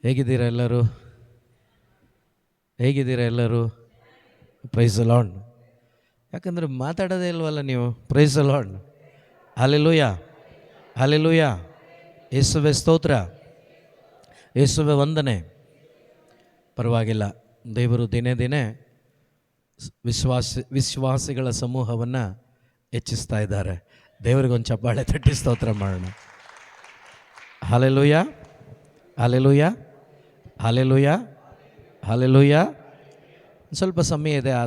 ಹೇಗಿದ್ದೀರಾ ಎಲ್ಲರೂ? ಹೇಗಿದ್ದೀರಾ ಎಲ್ಲರೂ? Price the lord. ಯಾಕಂದರೆ ಮಾತಾಡೋದೇ ಇಲ್ವಲ್ಲ ನೀವು. Price the Lord. Hallelujah, hallelujah. ಯೇಸುವೆ ಸ್ತೋತ್ರ, ಯೇಸುವೆ ವಂದನೆ. ಪರವಾಗಿಲ್ಲ, ದೇವರು ದಿನೇ ದಿನೇ ವಿಶ್ವಾಸಿಗಳ ಸಮೂಹವನ್ನು ಹೆಚ್ಚಿಸ್ತಾ ಇದ್ದಾರೆ. ದೇವರಿಗೊಂದು ಚಪ್ಪಾಳೆ ತಟ್ಟಿ ಸ್ತೋತ್ರ ಮಾಡೋಣ. Hallelujah, hallelujah, hallelujah, hallelujah. ಸ್ವಲ್ಪ ಸಮಯ ಇದೆ. ಆ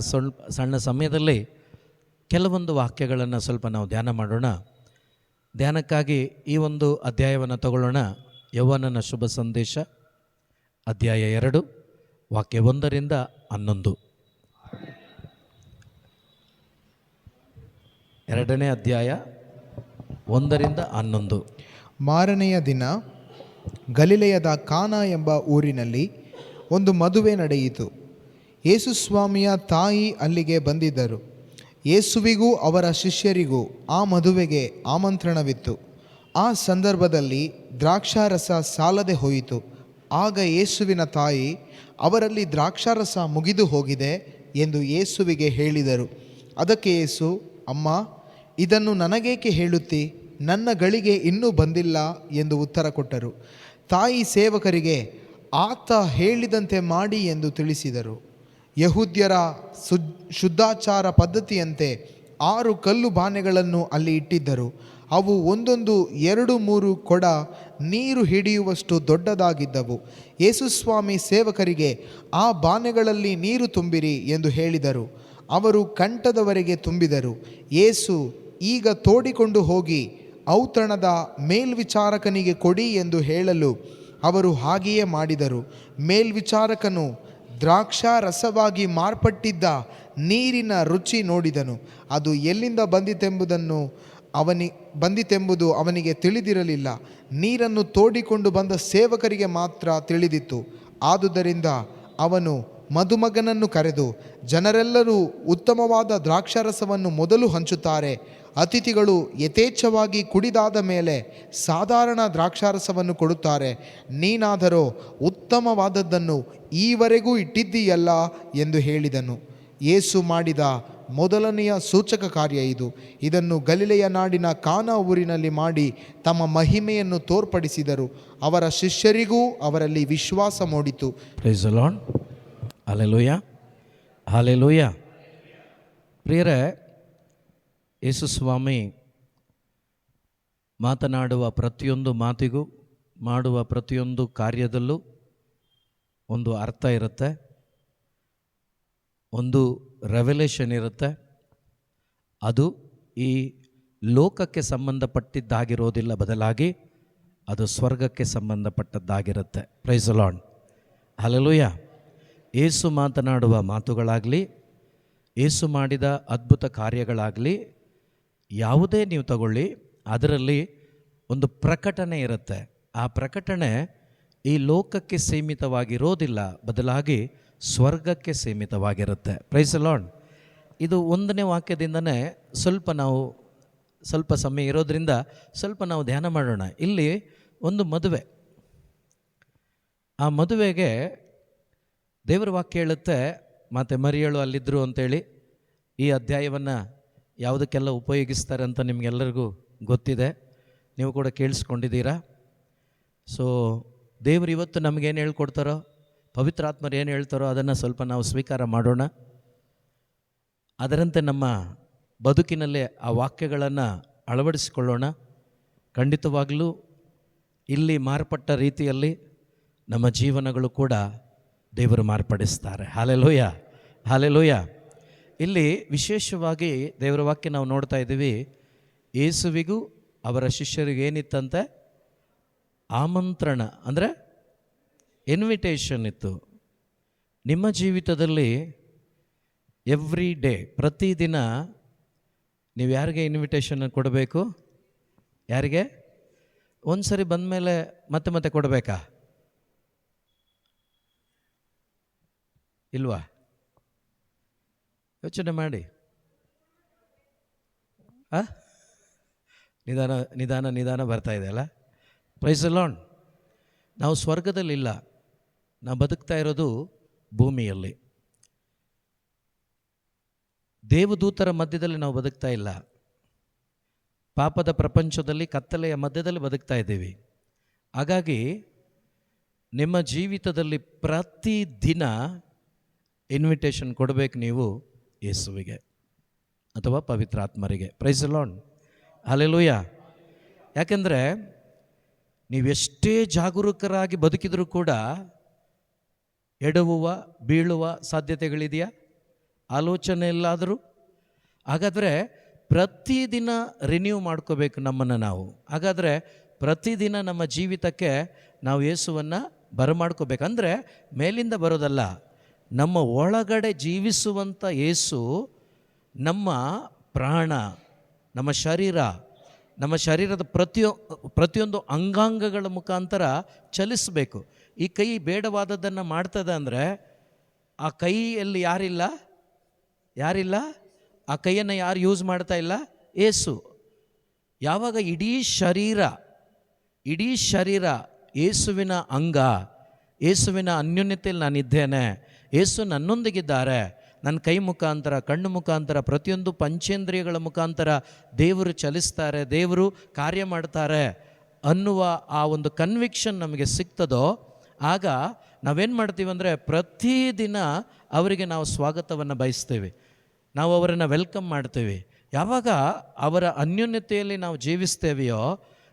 ಸಣ್ಣ ಸಮಯದಲ್ಲಿ ಕೆಲವೊಂದು ವಾಕ್ಯಗಳನ್ನು ಸ್ವಲ್ಪ ನಾವು ಧ್ಯಾನ ಮಾಡೋಣ. ಧ್ಯಾನಕ್ಕಾಗಿ ಈ ಒಂದು ಅಧ್ಯಾಯವನ್ನು ತಗೊಳ್ಳೋಣ. ಯೌವನನ ಶುಭ ಸಂದೇಶ ಅಧ್ಯಾಯ 2 ವಾಕ್ಯ 1ರಿಂದ 11. 2ನೇ ಅಧ್ಯಾಯ 1ರಿಂದ 11. ಮಾರನೆಯ ದಿನ ಗಲಿಲೆಯದ ಕಾನಾ ಎಂಬ ಊರಿನಲ್ಲಿ ಒಂದು ಮದುವೆ ನಡೆಯಿತು. ಯೇಸುಸ್ವಾಮಿಯ ತಾಯಿ ಅಲ್ಲಿಗೆ ಬಂದಿದ್ದರು. ಯೇಸುವಿಗೂ ಅವರ ಶಿಷ್ಯರಿಗೂ ಆ ಮದುವೆಗೆ ಆಮಂತ್ರಣವಿತ್ತು. ಆ ಸಂದರ್ಭದಲ್ಲಿ ದ್ರಾಕ್ಷಾರಸ ಸಾಲದೆ ಹೋಯಿತು. ಆಗ ಯೇಸುವಿನ ತಾಯಿ, ಅವರಲ್ಲಿ ದ್ರಾಕ್ಷಾರಸ ಮುಗಿದು ಹೋಗಿದೆ ಎಂದು ಯೇಸುವಿಗೆ ಹೇಳಿದರು. ಅದಕ್ಕೆ ಯೇಸು, ಅಮ್ಮ, ಇದನ್ನು ನನಗೇಕೆ ಹೇಳುತ್ತಿ? ನನ್ನ ಗಳಿಗೆ ಇನ್ನೂ ಬಂದಿಲ್ಲ ಎಂದು ಉತ್ತರ ಕೊಟ್ಟರು. ತಾಯಿ ಸೇವಕರಿಗೆ ಆತ ಹೇಳಿದಂತೆ ಮಾಡಿ ಎಂದು ತಿಳಿಸಿದರು. ಯಹೂದ್ಯರ ಶುದ್ಧಾಚಾರ ಪದ್ಧತಿಯಂತೆ 6 ಕಲ್ಲು ಬಾನೆಗಳನ್ನು ಅಲ್ಲಿ ಇಟ್ಟಿದ್ದರು. ಅವು ಒಂದೊಂದು 2-3 ಕೊಡ ನೀರು ಹಿಡಿಯುವಷ್ಟು ದೊಡ್ಡದಾಗಿದ್ದವು. ಯೇಸುಸ್ವಾಮಿ ಸೇವಕರಿಗೆ ಆ ಬಾನೆಗಳಲ್ಲಿ ನೀರು ತುಂಬಿರಿ ಎಂದು ಹೇಳಿದರು. ಅವರು ಕಂಠದವರೆಗೆ ತುಂಬಿದರು. ಯೇಸು, ಈಗ ತೋಡಿಕೊಂಡು ಹೋಗಿ ಔತಣದ ಮೇಲ್ವಿಚಾರಕನಿಗೆ ಕೊಡಿ ಎಂದು ಹೇಳಲು ಅವರು ಹಾಗೆಯೇ ಮಾಡಿದರು. ಮೇಲ್ವಿಚಾರಕನು ದ್ರಾಕ್ಷಾರಸವಾಗಿ ಮಾರ್ಪಟ್ಟಿದ್ದ ನೀರಿನ ರುಚಿ ನೋಡಿದನು. ಅದು ಎಲ್ಲಿಂದ ಬಂದಿತೆಂಬುದು ಅವನಿಗೆ ತಿಳಿದಿರಲಿಲ್ಲ. ನೀರನ್ನು ತೋಡಿಕೊಂಡು ಬಂದ ಸೇವಕರಿಗೆ ಮಾತ್ರ ತಿಳಿದಿತ್ತು. ಆದುದರಿಂದ ಅವನು ಮದುಮಗನನ್ನು ಕರೆದು, ಜನರೆಲ್ಲರೂ ಉತ್ತಮವಾದ ದ್ರಾಕ್ಷಾರಸವನ್ನು ಮೊದಲು ಹಂಚುತ್ತಾರೆ, ಅತಿಥಿಗಳು ಯಥೇಚ್ಛವಾಗಿ ಕುಡಿದಾದ ಮೇಲೆ ಸಾಧಾರಣ ದ್ರಾಕ್ಷಾರಸವನ್ನು ಕೊಡುತ್ತಾರೆ. ನೀನಾದರೋ ಉತ್ತಮವಾದದ್ದನ್ನು ಈವರೆಗೂ ಇಟ್ಟಿದ್ದೀಯಲ್ಲ ಎಂದು ಹೇಳಿದನು. ಯೇಸು ಮಾಡಿದ ಮೊದಲನೆಯ ಸೂಚಕ ಕಾರ್ಯ ಇದು. ಇದನ್ನು ಗಲಿಲೆಯ ನಾಡಿನ ಕಾನಾ ಊರಿನಲ್ಲಿ ಮಾಡಿ ತಮ್ಮ ಮಹಿಮೆಯನ್ನು ತೋರ್ಪಡಿಸಿದರು. ಅವರ ಶಿಷ್ಯರಿಗೂ ಅವರಲ್ಲಿ ವಿಶ್ವಾಸ ಮೂಡಿತು. Price the Lord. Hallelujah, hallelujah. ಪ್ರಿಯರೇ, ಯೇಸುಸ್ವಾಮಿ ಮಾತನಾಡುವ ಪ್ರತಿಯೊಂದು ಮಾತಿಗೂ, ಮಾಡುವ ಪ್ರತಿಯೊಂದು ಕಾರ್ಯದಲ್ಲೂ ಒಂದು ಅರ್ಥ ಇರುತ್ತೆ, ಒಂದು ರೆವೆಲೇಷನ್ ಇರುತ್ತೆ. ಅದು ಈ ಲೋಕಕ್ಕೆ ಸಂಬಂಧಪಟ್ಟಿದ್ದಾಗಿರೋದಿಲ್ಲ, ಬದಲಾಗಿ ಅದು ಸ್ವರ್ಗಕ್ಕೆ ಸಂಬಂಧಪಟ್ಟದ್ದಾಗಿರುತ್ತೆ. Praise the Lord. Hallelujah. Yesu ಮಾತನಾಡುವ ಮಾತುಗಳಾಗಲಿ, ಯೇಸು ಮಾಡಿದ ಅದ್ಭುತ ಕಾರ್ಯಗಳಾಗಲಿ, ಯಾವುದೇ ನೀವು ತಗೊಳ್ಳಿ, ಅದರಲ್ಲಿ ಒಂದು ಪ್ರಕಟಣೆ ಇರುತ್ತೆ. ಆ ಪ್ರಕಟಣೆ ಈ ಲೋಕಕ್ಕೆ ಸೀಮಿತವಾಗಿರೋದಿಲ್ಲ, ಬದಲಾಗಿ ಸ್ವರ್ಗಕ್ಕೆ ಸೀಮಿತವಾಗಿರುತ್ತೆ. Price the lord. ಇದು 1ನೇ ವಾಕ್ಯದಿಂದನೇ ಸ್ವಲ್ಪ ಸಮಯ ಇರೋದ್ರಿಂದ ಸ್ವಲ್ಪ ನಾವು ಧ್ಯಾನ ಮಾಡೋಣ. ಇಲ್ಲಿ ಒಂದು ಮದುವೆ. ಆ ಮದುವೆಗೆ ದೇವರ ವಾಕ್ಯ ಹೇಳುತ್ತೆ, ಮತ್ತು ಮರಿಯಳು ಅಲ್ಲಿದ್ದರು ಅಂತೇಳಿ. ಈ ಅಧ್ಯಾಯವನ್ನು ಯಾವುದಕ್ಕೆಲ್ಲ ಉಪಯೋಗಿಸ್ತಾರೆ ಅಂತ ನಿಮಗೆಲ್ಲರಿಗೂ ಗೊತ್ತಿದೆ, ನೀವು ಕೂಡ ಕೇಳಿಸ್ಕೊಂಡಿದ್ದೀರಾ. ಸೊ ದೇವರು ಇವತ್ತು ನಮಗೇನು ಹೇಳ್ಕೊಡ್ತಾರೋ, ಪವಿತ್ರಾತ್ಮರು ಏನು ಹೇಳ್ತಾರೋ ಅದನ್ನು ಸ್ವಲ್ಪ ನಾವು ಸ್ವೀಕಾರ ಮಾಡೋಣ. ಅದರಂತೆ ನಮ್ಮ ಬದುಕಿನಲ್ಲೇ ಆ ವಾಕ್ಯಗಳನ್ನು ಅಳವಡಿಸಿಕೊಳ್ಳೋಣ. ಖಂಡಿತವಾಗಲೂ ಇಲ್ಲಿ ಮಾರ್ಪಟ್ಟ ರೀತಿಯಲ್ಲಿ ನಮ್ಮ ಜೀವನಗಳು ಕೂಡ ದೇವರು ಮಾರ್ಪಡಿಸ್ತಾರೆ. Hallelujah, hallelujah. ಇಲ್ಲಿ ವಿಶೇಷವಾಗಿ ದೇವರ ವಾಕ್ಯ ನಾವು ನೋಡ್ತಾ ಇದ್ದೀವಿ. ಯೇಸುವಿಗೂ ಅವರ ಶಿಷ್ಯರಿಗೂ ಏನಿತ್ತಂತೆ? ಆಮಂತ್ರಣ, ಅಂದರೆ ಇನ್ವಿಟೇಷನ್ ಇತ್ತು. ನಿಮ್ಮ ಜೀವಿತದಲ್ಲಿ ಎವ್ರಿ ಡೇ, ಪ್ರತಿದಿನ ನೀವು ಯಾರಿಗೆ ಇನ್ವಿಟೇಷನ್ ಕೊಡಬೇಕು? ಯಾರಿಗೆ? ಒಂದು ಸರಿ ಬಂದ ಮೇಲೆ ಮತ್ತೆ ಮತ್ತೆ ಕೊಡಬೇಕಾ? ಇಲ್ವಾ? ಯೋಚನೆ ಮಾಡಿ. ನಿಧಾನ ಬರ್ತಾ ಇದೆ ಅಲ್ಲ? Price the lord. ನಾವು ಸ್ವರ್ಗದಲ್ಲಿಲ್ಲ, ನಾವು ಬದುಕ್ತಾ ಇರೋದು ಭೂಮಿಯಲ್ಲಿ. ದೇವದೂತರ ಮಧ್ಯದಲ್ಲಿ ನಾವು ಬದುಕ್ತಾ ಇಲ್ಲ. ಪಾಪದ ಪ್ರಪಂಚದಲ್ಲಿ, ಕತ್ತಲೆಯ ಮಧ್ಯದಲ್ಲಿ ಬದುಕ್ತಾ ಇದ್ದೀವಿ. ಹಾಗಾಗಿ ನಿಮ್ಮ ಜೀವಿತದಲ್ಲಿ ಪ್ರತಿದಿನ ಇನ್ವಿಟೇಷನ್ ಕೊಡಬೇಕು ನೀವು ಯೇಸುವಿಗೆ ಅಥವಾ ಪವಿತ್ರಾತ್ಮರಿಗೆ. Praise the lord, hallelujah. ಯಾಕೆಂದರೆ ನೀವೆಷ್ಟೇ ಜಾಗರೂಕರಾಗಿ ಬದುಕಿದರೂ ಕೂಡ ಎಡವುವ, ಬೀಳುವ ಸಾಧ್ಯತೆಗಳಿದೆಯಾ? ಆಲೋಚನೆ ಎಲ್ಲಾದರೂ? ಹಾಗಾದರೆ ಪ್ರತಿದಿನ ರಿನ್ಯೂ ಮಾಡ್ಕೋಬೇಕು ನಮ್ಮನ್ನು ನಾವು. ಹಾಗಾದರೆ ಪ್ರತಿದಿನ ನಮ್ಮ ಜೀವಿತಕ್ಕೆ ನಾವು ಯೇಸುವನ್ನು ಬರಮಾಡ್ಕೋಬೇಕಂದ್ರೆ ಮೇಲಿಂದ ಬರೋದಲ್ಲ, ನಮ್ಮ ಒಳಗಡೆ ಜೀವಿಸುವಂಥ ಯೇಸು ನಮ್ಮ ಪ್ರಾಣ, ನಮ್ಮ ಶರೀರದ ಪ್ರತಿಯೊಂದು ಅಂಗಾಂಗಗಳ ಮುಖಾಂತರ ಚಲಿಸಬೇಕು. ಈ ಕೈ ಬೇಡವಾದದ್ದನ್ನು ಮಾಡ್ತದೆ ಅಂದರೆ ಆ ಕೈಯಲ್ಲಿ ಯಾರಿಲ್ಲ? ಆ ಕೈಯನ್ನು ಯಾರು ಯೂಸ್ ಮಾಡ್ತಾ ಇಲ್ಲ? ಯೇಸು. ಯಾವಾಗ ಇಡೀ ಶರೀರ ಯೇಸುವಿನ ಅಂಗ, ಯೇಸುವಿನ ಅನ್ಯೋನ್ಯತೆಯಲ್ಲಿ ನಾನಿದ್ದೇನೆ, ಯೇಸು ನನ್ನೊಂದಿಗಿದ್ದಾರೆ, ನನ್ನ ಕೈ ಮುಖಾಂತರ, ಕಣ್ಣು ಮುಖಾಂತರ, ಪ್ರತಿಯೊಂದು ಪಂಚೇಂದ್ರಿಯಗಳ ಮುಖಾಂತರ ದೇವರು ಚಲಿಸ್ತಾರೆ, ದೇವರು ಕಾರ್ಯ ಮಾಡ್ತಾರೆ ಅನ್ನುವ ಆ ಒಂದು ಕನ್ವಿಕ್ಷನ್ ನಮಗೆ ಸಿಗ್ತದೋ ಆಗ ನಾವೇನು ಮಾಡ್ತೀವಿ ಅಂದರೆ ಪ್ರತಿದಿನ ಅವರಿಗೆ ನಾವು ಸ್ವಾಗತವನ್ನು ಬಯಸ್ತೇವೆ, ನಾವು ಅವರನ್ನು ವೆಲ್ಕಮ್ ಮಾಡ್ತೇವೆ. ಯಾವಾಗ ಅವರ ಅನ್ಯೋನ್ಯತೆಯಲ್ಲಿ ನಾವು ಜೀವಿಸ್ತೇವೆಯೋ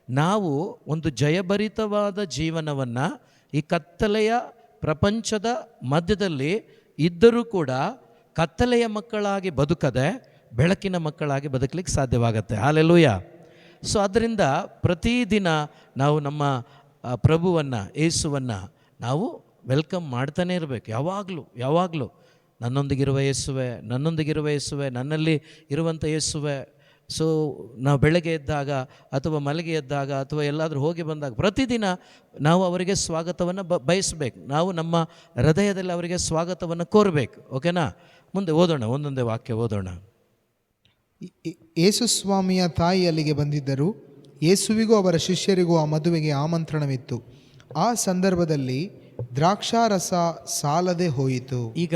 ನಾವು ಒಂದು ಜಯಭರಿತವಾದ ಜೀವನವನ್ನು ಈ ಕತ್ತಲೆಯ ಪ್ರಪಂಚದ ಮಧ್ಯದಲ್ಲಿ ಇದ್ದರೂ ಕೂಡ ಕತ್ತಲೆಯ ಮಕ್ಕಳಾಗಿ ಬದುಕದೆ ಬೆಳಕಿನ ಮಕ್ಕಳಾಗಿ ಬದುಕಲಿಕ್ಕೆ ಸಾಧ್ಯವಾಗತ್ತೆ. ಹಲ್ಲೆಲೂಯಾ. ಸೊ ಅದರಿಂದ ಪ್ರತಿದಿನ ನಾವು ನಮ್ಮ ಪ್ರಭುವನ್ನು, ಯೇಸುವನ್ನು ನಾವು ವೆಲ್ಕಮ್ ಮಾಡ್ತಾನೆ ಇರಬೇಕು. ಯಾವಾಗಲೂ ನನ್ನೊಂದಿಗಿರುವ ಯೇಸುವೆ, ನನ್ನಲ್ಲಿ ಇರುವಂಥ ಯೇಸುವೆ. ಸೊ ನಾವು ಬೆಳಗ್ಗೆ ಎದ್ದಾಗ ಅಥವಾ ಮಲಗಿ ಎದ್ದಾಗ ಅಥವಾ ಎಲ್ಲಾದರೂ ಹೋಗಿ ಬಂದಾಗ ಪ್ರತಿದಿನ ನಾವು ಅವರಿಗೆ ಸ್ವಾಗತವನ್ನು ಬಯಸಬೇಕು. ನಾವು ನಮ್ಮ ಹೃದಯದಲ್ಲಿ ಅವರಿಗೆ ಸ್ವಾಗತವನ್ನು ಕೋರಬೇಕು. ಓಕೆನಾ? ಮುಂದೆ ಓದೋಣ, ಒಂದೊಂದೇ ವಾಕ್ಯ ಓದೋಣ. ಯೇಸು ಸ್ವಾಮಿಯ ತಾಯಿ ಅಲ್ಲಿಗೆ ಬಂದಿದ್ದರು. ಯೇಸುವಿಗೂ ಅವರ ಶಿಷ್ಯರಿಗೂ ಆ ಮದುವೆಗೆ ಆಮಂತ್ರಣವಿತ್ತು. ಆ ಸಂದರ್ಭದಲ್ಲಿ ದ್ರಾಕ್ಷಾರಸ ಸಾಲದೆ ಹೋಯಿತು. ಈಗ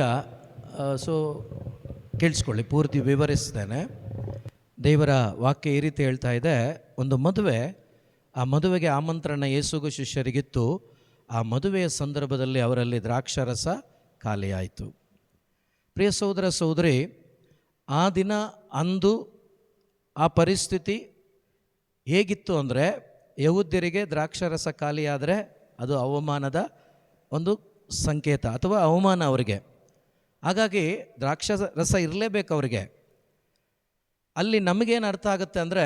ಕೇಳಿಸ್ಕೊಳ್ಳಿ, ಪೂರ್ತಿ ವಿವರಿಸ್ತೇನೆ. ದೇವರ ವಾಕ್ಯ ಈ ರೀತಿ ಹೇಳ್ತಾ ಇದೆ, ಒಂದು ಮದುವೆ, ಆ ಮದುವೆಗೆ ಆಮಂತ್ರಣ ಯೇಸುಗೂ ಶಿಷ್ಯರಿಗಿತ್ತು. ಆ ಮದುವೆಯ ಸಂದರ್ಭದಲ್ಲಿ ಅವರಲ್ಲಿ ದ್ರಾಕ್ಷಾರಸ ಖಾಲಿಯಾಯಿತು. ಪ್ರಿಯ ಸಹೋದರ ಸಹೋದರಿ, ಆ ದಿನ, ಅಂದು ಆ ಪರಿಸ್ಥಿತಿ ಹೇಗಿತ್ತು ಅಂದರೆ, ಯಹೂದ್ಯರಿಗೆ ದ್ರಾಕ್ಷಾರಸ ಖಾಲಿಯಾದರೆ ಅದು ಅವಮಾನದ ಒಂದು ಸಂಕೇತ ಅಥವಾ ಅವಮಾನ ಅವರಿಗೆ. ಹಾಗಾಗಿ ದ್ರಾಕ್ಷಾರಸ ಇರಲೇಬೇಕು ಅವರಿಗೆ. ಅಲ್ಲಿ ನಮಗೇನು ಅರ್ಥ ಆಗುತ್ತೆ ಅಂದರೆ,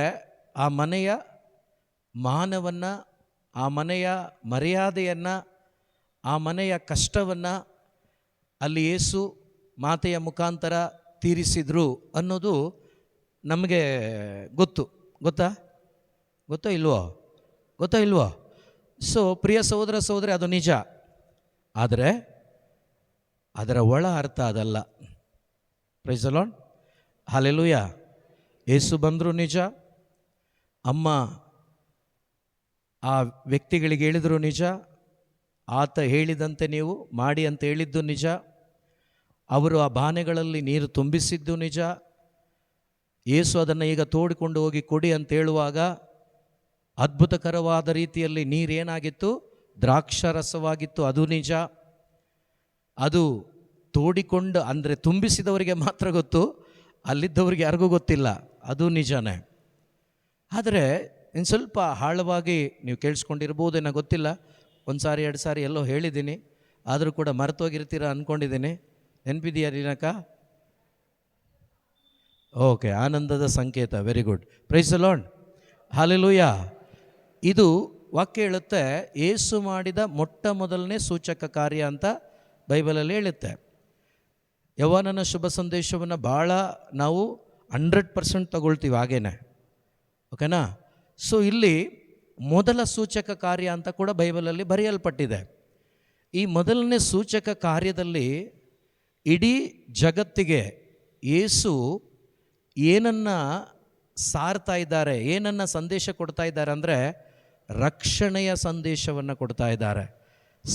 ಆ ಮನೆಯ ಮಾನವನ್ನು, ಆ ಮನೆಯ ಮರ್ಯಾದೆಯನ್ನು, ಆ ಮನೆಯ ಕಷ್ಟವನ್ನು ಅಲ್ಲಿ ಯೇಸು ಮಾತೆಯ ಮುಖಾಂತರ ತೀರಿಸಿದ್ರು ಅನ್ನೋದು ನಮಗೆ ಗೊತ್ತಾ ಇಲ್ವೋ? ಸೊ ಪ್ರಿಯ ಸಹೋದರ ಸಹೋದರಿ, ಅದು ನಿಜ. ಆದರೆ ಅದರ ಒಳ ಅರ್ಥ ಅದಲ್ಲ. Praise the lord, hallelujah. Yesu ಬಂದರು ನಿಜ, ಅಮ್ಮ ಆ ವ್ಯಕ್ತಿಗಳಿಗೆ ಹೇಳಿದರು ನಿಜ, ಆತ ಹೇಳಿದಂತೆ ನೀವು ಮಾಡಿ ಅಂತ ಹೇಳಿದ್ದು ನಿಜ, ಅವರು ಆ ಬಾನೆಗಳಲ್ಲಿ ನೀರು ತುಂಬಿಸಿದ್ದು ನಿಜ. ಯೇಸು ಅದನ್ನು ಈಗ ತೋಡಿಕೊಂಡು ಹೋಗಿ ಕೊಡಿ ಅಂತ ಹೇಳುವಾಗ ಅದ್ಭುತಕರವಾದ ರೀತಿಯಲ್ಲಿ ನೀರೇನಾಗಿತ್ತು? ದ್ರಾಕ್ಷಾರಸವಾಗಿತ್ತು. ಅದು ನಿಜ. ಅದು ತೋಡಿಕೊಂಡು ಅಂದರೆ ತುಂಬಿಸಿದವರಿಗೆ ಮಾತ್ರ ಗೊತ್ತು, ಅಲ್ಲಿದ್ದವ್ರಿಗೆ ಯಾರಿಗೂ ಗೊತ್ತಿಲ್ಲ. ಅದು ನಿಜನೇ. ಆದರೆ ಇನ್ನು ಸ್ವಲ್ಪ ಆಳವಾಗಿ ನೀವು ಕೇಳಿಸ್ಕೊಂಡಿರ್ಬೋದೇನೋ ಗೊತ್ತಿಲ್ಲ. ಒಂದು ಸಾರಿ 2 ಸಾರಿ ಎಲ್ಲೋ ಹೇಳಿದ್ದೀನಿ, ಆದರೂ ಕೂಡ ಮರೆತೋಗಿರ್ತೀರ ಅಂದ್ಕೊಂಡಿದ್ದೀನಿ. ನೆನಪಿದೆಯಾ ರೀನಕ್ಕ? ಓಕೆ, ಆನಂದದ ಸಂಕೇತ. Very good. Praise the lord, hallelujah. ಇದು ವಾಕ್ಯ ಹೇಳುತ್ತೆ, ಯೇಸು ಮಾಡಿದ ಮೊಟ್ಟ ಮೊದಲನೇ ಸೂಚಕ ಕಾರ್ಯ ಅಂತ ಬೈಬಲಲ್ಲಿ ಹೇಳುತ್ತೆ. ಯೋಹಾನನ ಶುಭ ಸಂದೇಶವನ್ನು ಭಾಳ ನಾವು 100% ತಗೊಳ್ತೀವಿ ಹಾಗೇನೆ. ಓಕೆನಾ? ಸೊ ಇಲ್ಲಿ ಮೊದಲ ಸೂಚಕ ಕಾರ್ಯ ಅಂತ ಕೂಡ ಬೈಬಲಲ್ಲಿ ಬರೆಯಲ್ಪಟ್ಟಿದೆ. ಈ ಮೊದಲನೇ ಸೂಚಕ ಕಾರ್ಯದಲ್ಲಿ ಇಡೀ ಜಗತ್ತಿಗೆ ಯೇಸು ಏನನ್ನು ಸಾರ್ತಾ ಇದ್ದಾರೆ, ಏನನ್ನು ಸಂದೇಶ ಕೊಡ್ತಾ ಇದ್ದಾರೆ ಅಂದರೆ ರಕ್ಷಣೆಯ ಸಂದೇಶವನ್ನು ಕೊಡ್ತಾ ಇದ್ದಾರೆ.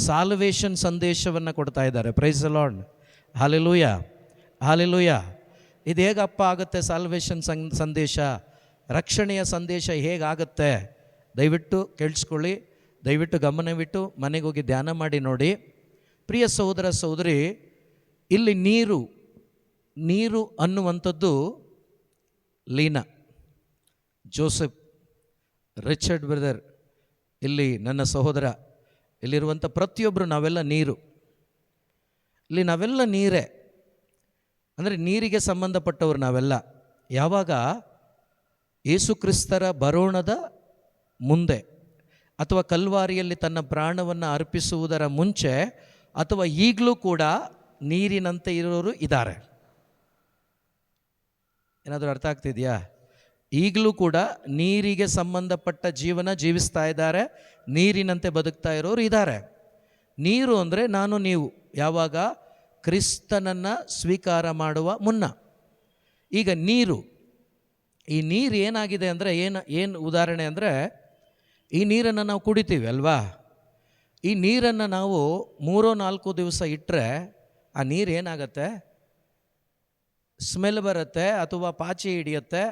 ಸಾಲ್ವೇಷನ್ ಸಂದೇಶವನ್ನು ಕೊಡ್ತಾ ಇದ್ದಾರೆ. Price the Lord. Hallelujah, hallelujah. ಇದು ಹೇಗಪ್ಪ ಆಗುತ್ತೆ ಸಾಲ್ವೇಷನ್ ಸಂದೇಶ, ರಕ್ಷಣೆಯ ಸಂದೇಶ ಹೇಗಾಗುತ್ತೆ? ದಯವಿಟ್ಟು ಕೇಳಿಸ್ಕೊಳ್ಳಿ, ದಯವಿಟ್ಟು ಗಮನವಿಟ್ಟು ಮನೆಗೆ ಹೋಗಿ ಧ್ಯಾನ ಮಾಡಿ ನೋಡಿ. ಪ್ರಿಯ ಸಹೋದರ ಸಹೋದರಿ, ಇಲ್ಲಿ ನೀರು ಅನ್ನುವಂಥದ್ದು ಲೀನಾ, ಜೋಸೆಫ್, ರಿಚರ್ಡ್ ಬ್ರದರ್, ಇಲ್ಲಿ ನನ್ನ ಸಹೋದರ, ಇಲ್ಲಿರುವಂಥ ಪ್ರತಿಯೊಬ್ಬರು ನಾವೆಲ್ಲ ನೀರು. ಇಲ್ಲಿ ನಾವೆಲ್ಲ ನೀರೇ, ಅಂದರೆ ನೀರಿಗೆ ಸಂಬಂಧಪಟ್ಟವರು ನಾವೆಲ್ಲ. ಯಾವಾಗ ಯೇಸು ಕ್ರಿಸ್ತರ ಬರೋಣದ ಮುಂದೆ ಅಥವಾ ಕಲ್ವಾರಿಯಲ್ಲಿ ತನ್ನ ಪ್ರಾಣವನ್ನು ಅರ್ಪಿಸುವುದರ ಮುಂಚೆ ಅಥವಾ ಈಗಲೂ ಕೂಡ ನೀರಿನಂತೆ ಇರೋರು ಇದ್ದಾರೆ. ಏನಾದರೂ ಅರ್ಥ ಆಗ್ತಿದೆಯಾ? ಈಗಲೂ ಕೂಡ ನೀರಿಗೆ ಸಂಬಂಧಪಟ್ಟ ಜೀವನ ಜೀವಿಸ್ತಾ ಇದ್ದಾರೆ, ನೀರಿನಂತೆ ಬದುಕ್ತಾ ಇರೋರು ಇದ್ದಾರೆ. ನೀರು ಅಂದರೆ ನಾನು ನೀವು, ಯಾವಾಗ ಕ್ರಿಸ್ತನನ್ನು ಸ್ವೀಕಾರ ಮಾಡುವ ಮುನ್ನ. ಈಗ ಈ ನೀರು ಏನಾಗಿದೆ ಅಂದರೆ ಏನು ಉದಾಹರಣೆ ಅಂದರೆ, ಈ ನೀರನ್ನು ನಾವು ಕುಡಿತೀವಿ ಅಲ್ವಾ? ಈ ನೀರನ್ನು ನಾವು 3-4 ದಿವಸ ಇಟ್ಟರೆ ಆ ನೀರು ಏನಾಗತ್ತೆ? ಸ್ಮೆಲ್ ಬರುತ್ತೆ ಅಥವಾ ಪಾಚಿ ಹಿಡಿಯುತ್ತೆ.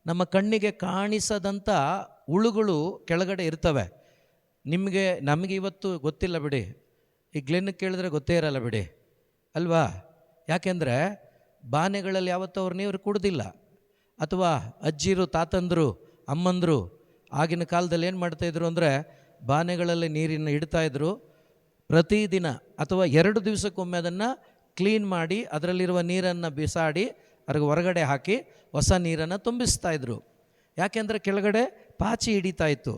ನಮ್ಮ ಕಣ್ಣಿಗೆ ಕಾಣಿಸದಂಥ ಹುಳುಗಳು ಕೆಳಗಡೆ ಇರ್ತವೆ. ನಮಗೆ ಇವತ್ತು ಗೊತ್ತಿಲ್ಲ ಬಿಡಿ, ಈ ಗ್ಲೆನ್ಗೆ ಕೇಳಿದ್ರೆ ಗೊತ್ತೇ ಇರಲ್ಲ ಬಿಡಿ ಅಲ್ವಾ? ಯಾಕೆಂದರೆ ಬಾನೆಗಳಲ್ಲಿ ಯಾವತ್ತೂ ಅವ್ರು ನೀರು ಕುಡ್ದಿಲ್ಲ. ಅಥವಾ ಅಜ್ಜಿರು, ತಾತಂದರು, ಅಮ್ಮಂದರು ಆಗಿನ ಕಾಲದಲ್ಲಿ ಏನು ಮಾಡ್ತಾಯಿದ್ರು ಅಂದರೆ, ಬಾನೆಗಳಲ್ಲಿ ನೀರನ್ನು ಇಡ್ತಾಯಿದ್ರು. ಪ್ರತಿದಿನ ಅಥವಾ 2 ದಿವಸಕ್ಕೊಮ್ಮೆ ಅದನ್ನು ಕ್ಲೀನ್ ಮಾಡಿ ಅದರಲ್ಲಿರುವ ನೀರನ್ನು ಬಿಸಾಡಿ ಅದ್ರಿಗೆ ಹೊರಗಡೆ ಹಾಕಿ ಹೊಸ ನೀರನ್ನು ತುಂಬಿಸ್ತಾಯಿದ್ರು. ಯಾಕೆಂದರೆ ಕೆಳಗಡೆ ಪಾಚಿ ಹಿಡಿತಾಯಿತ್ತು,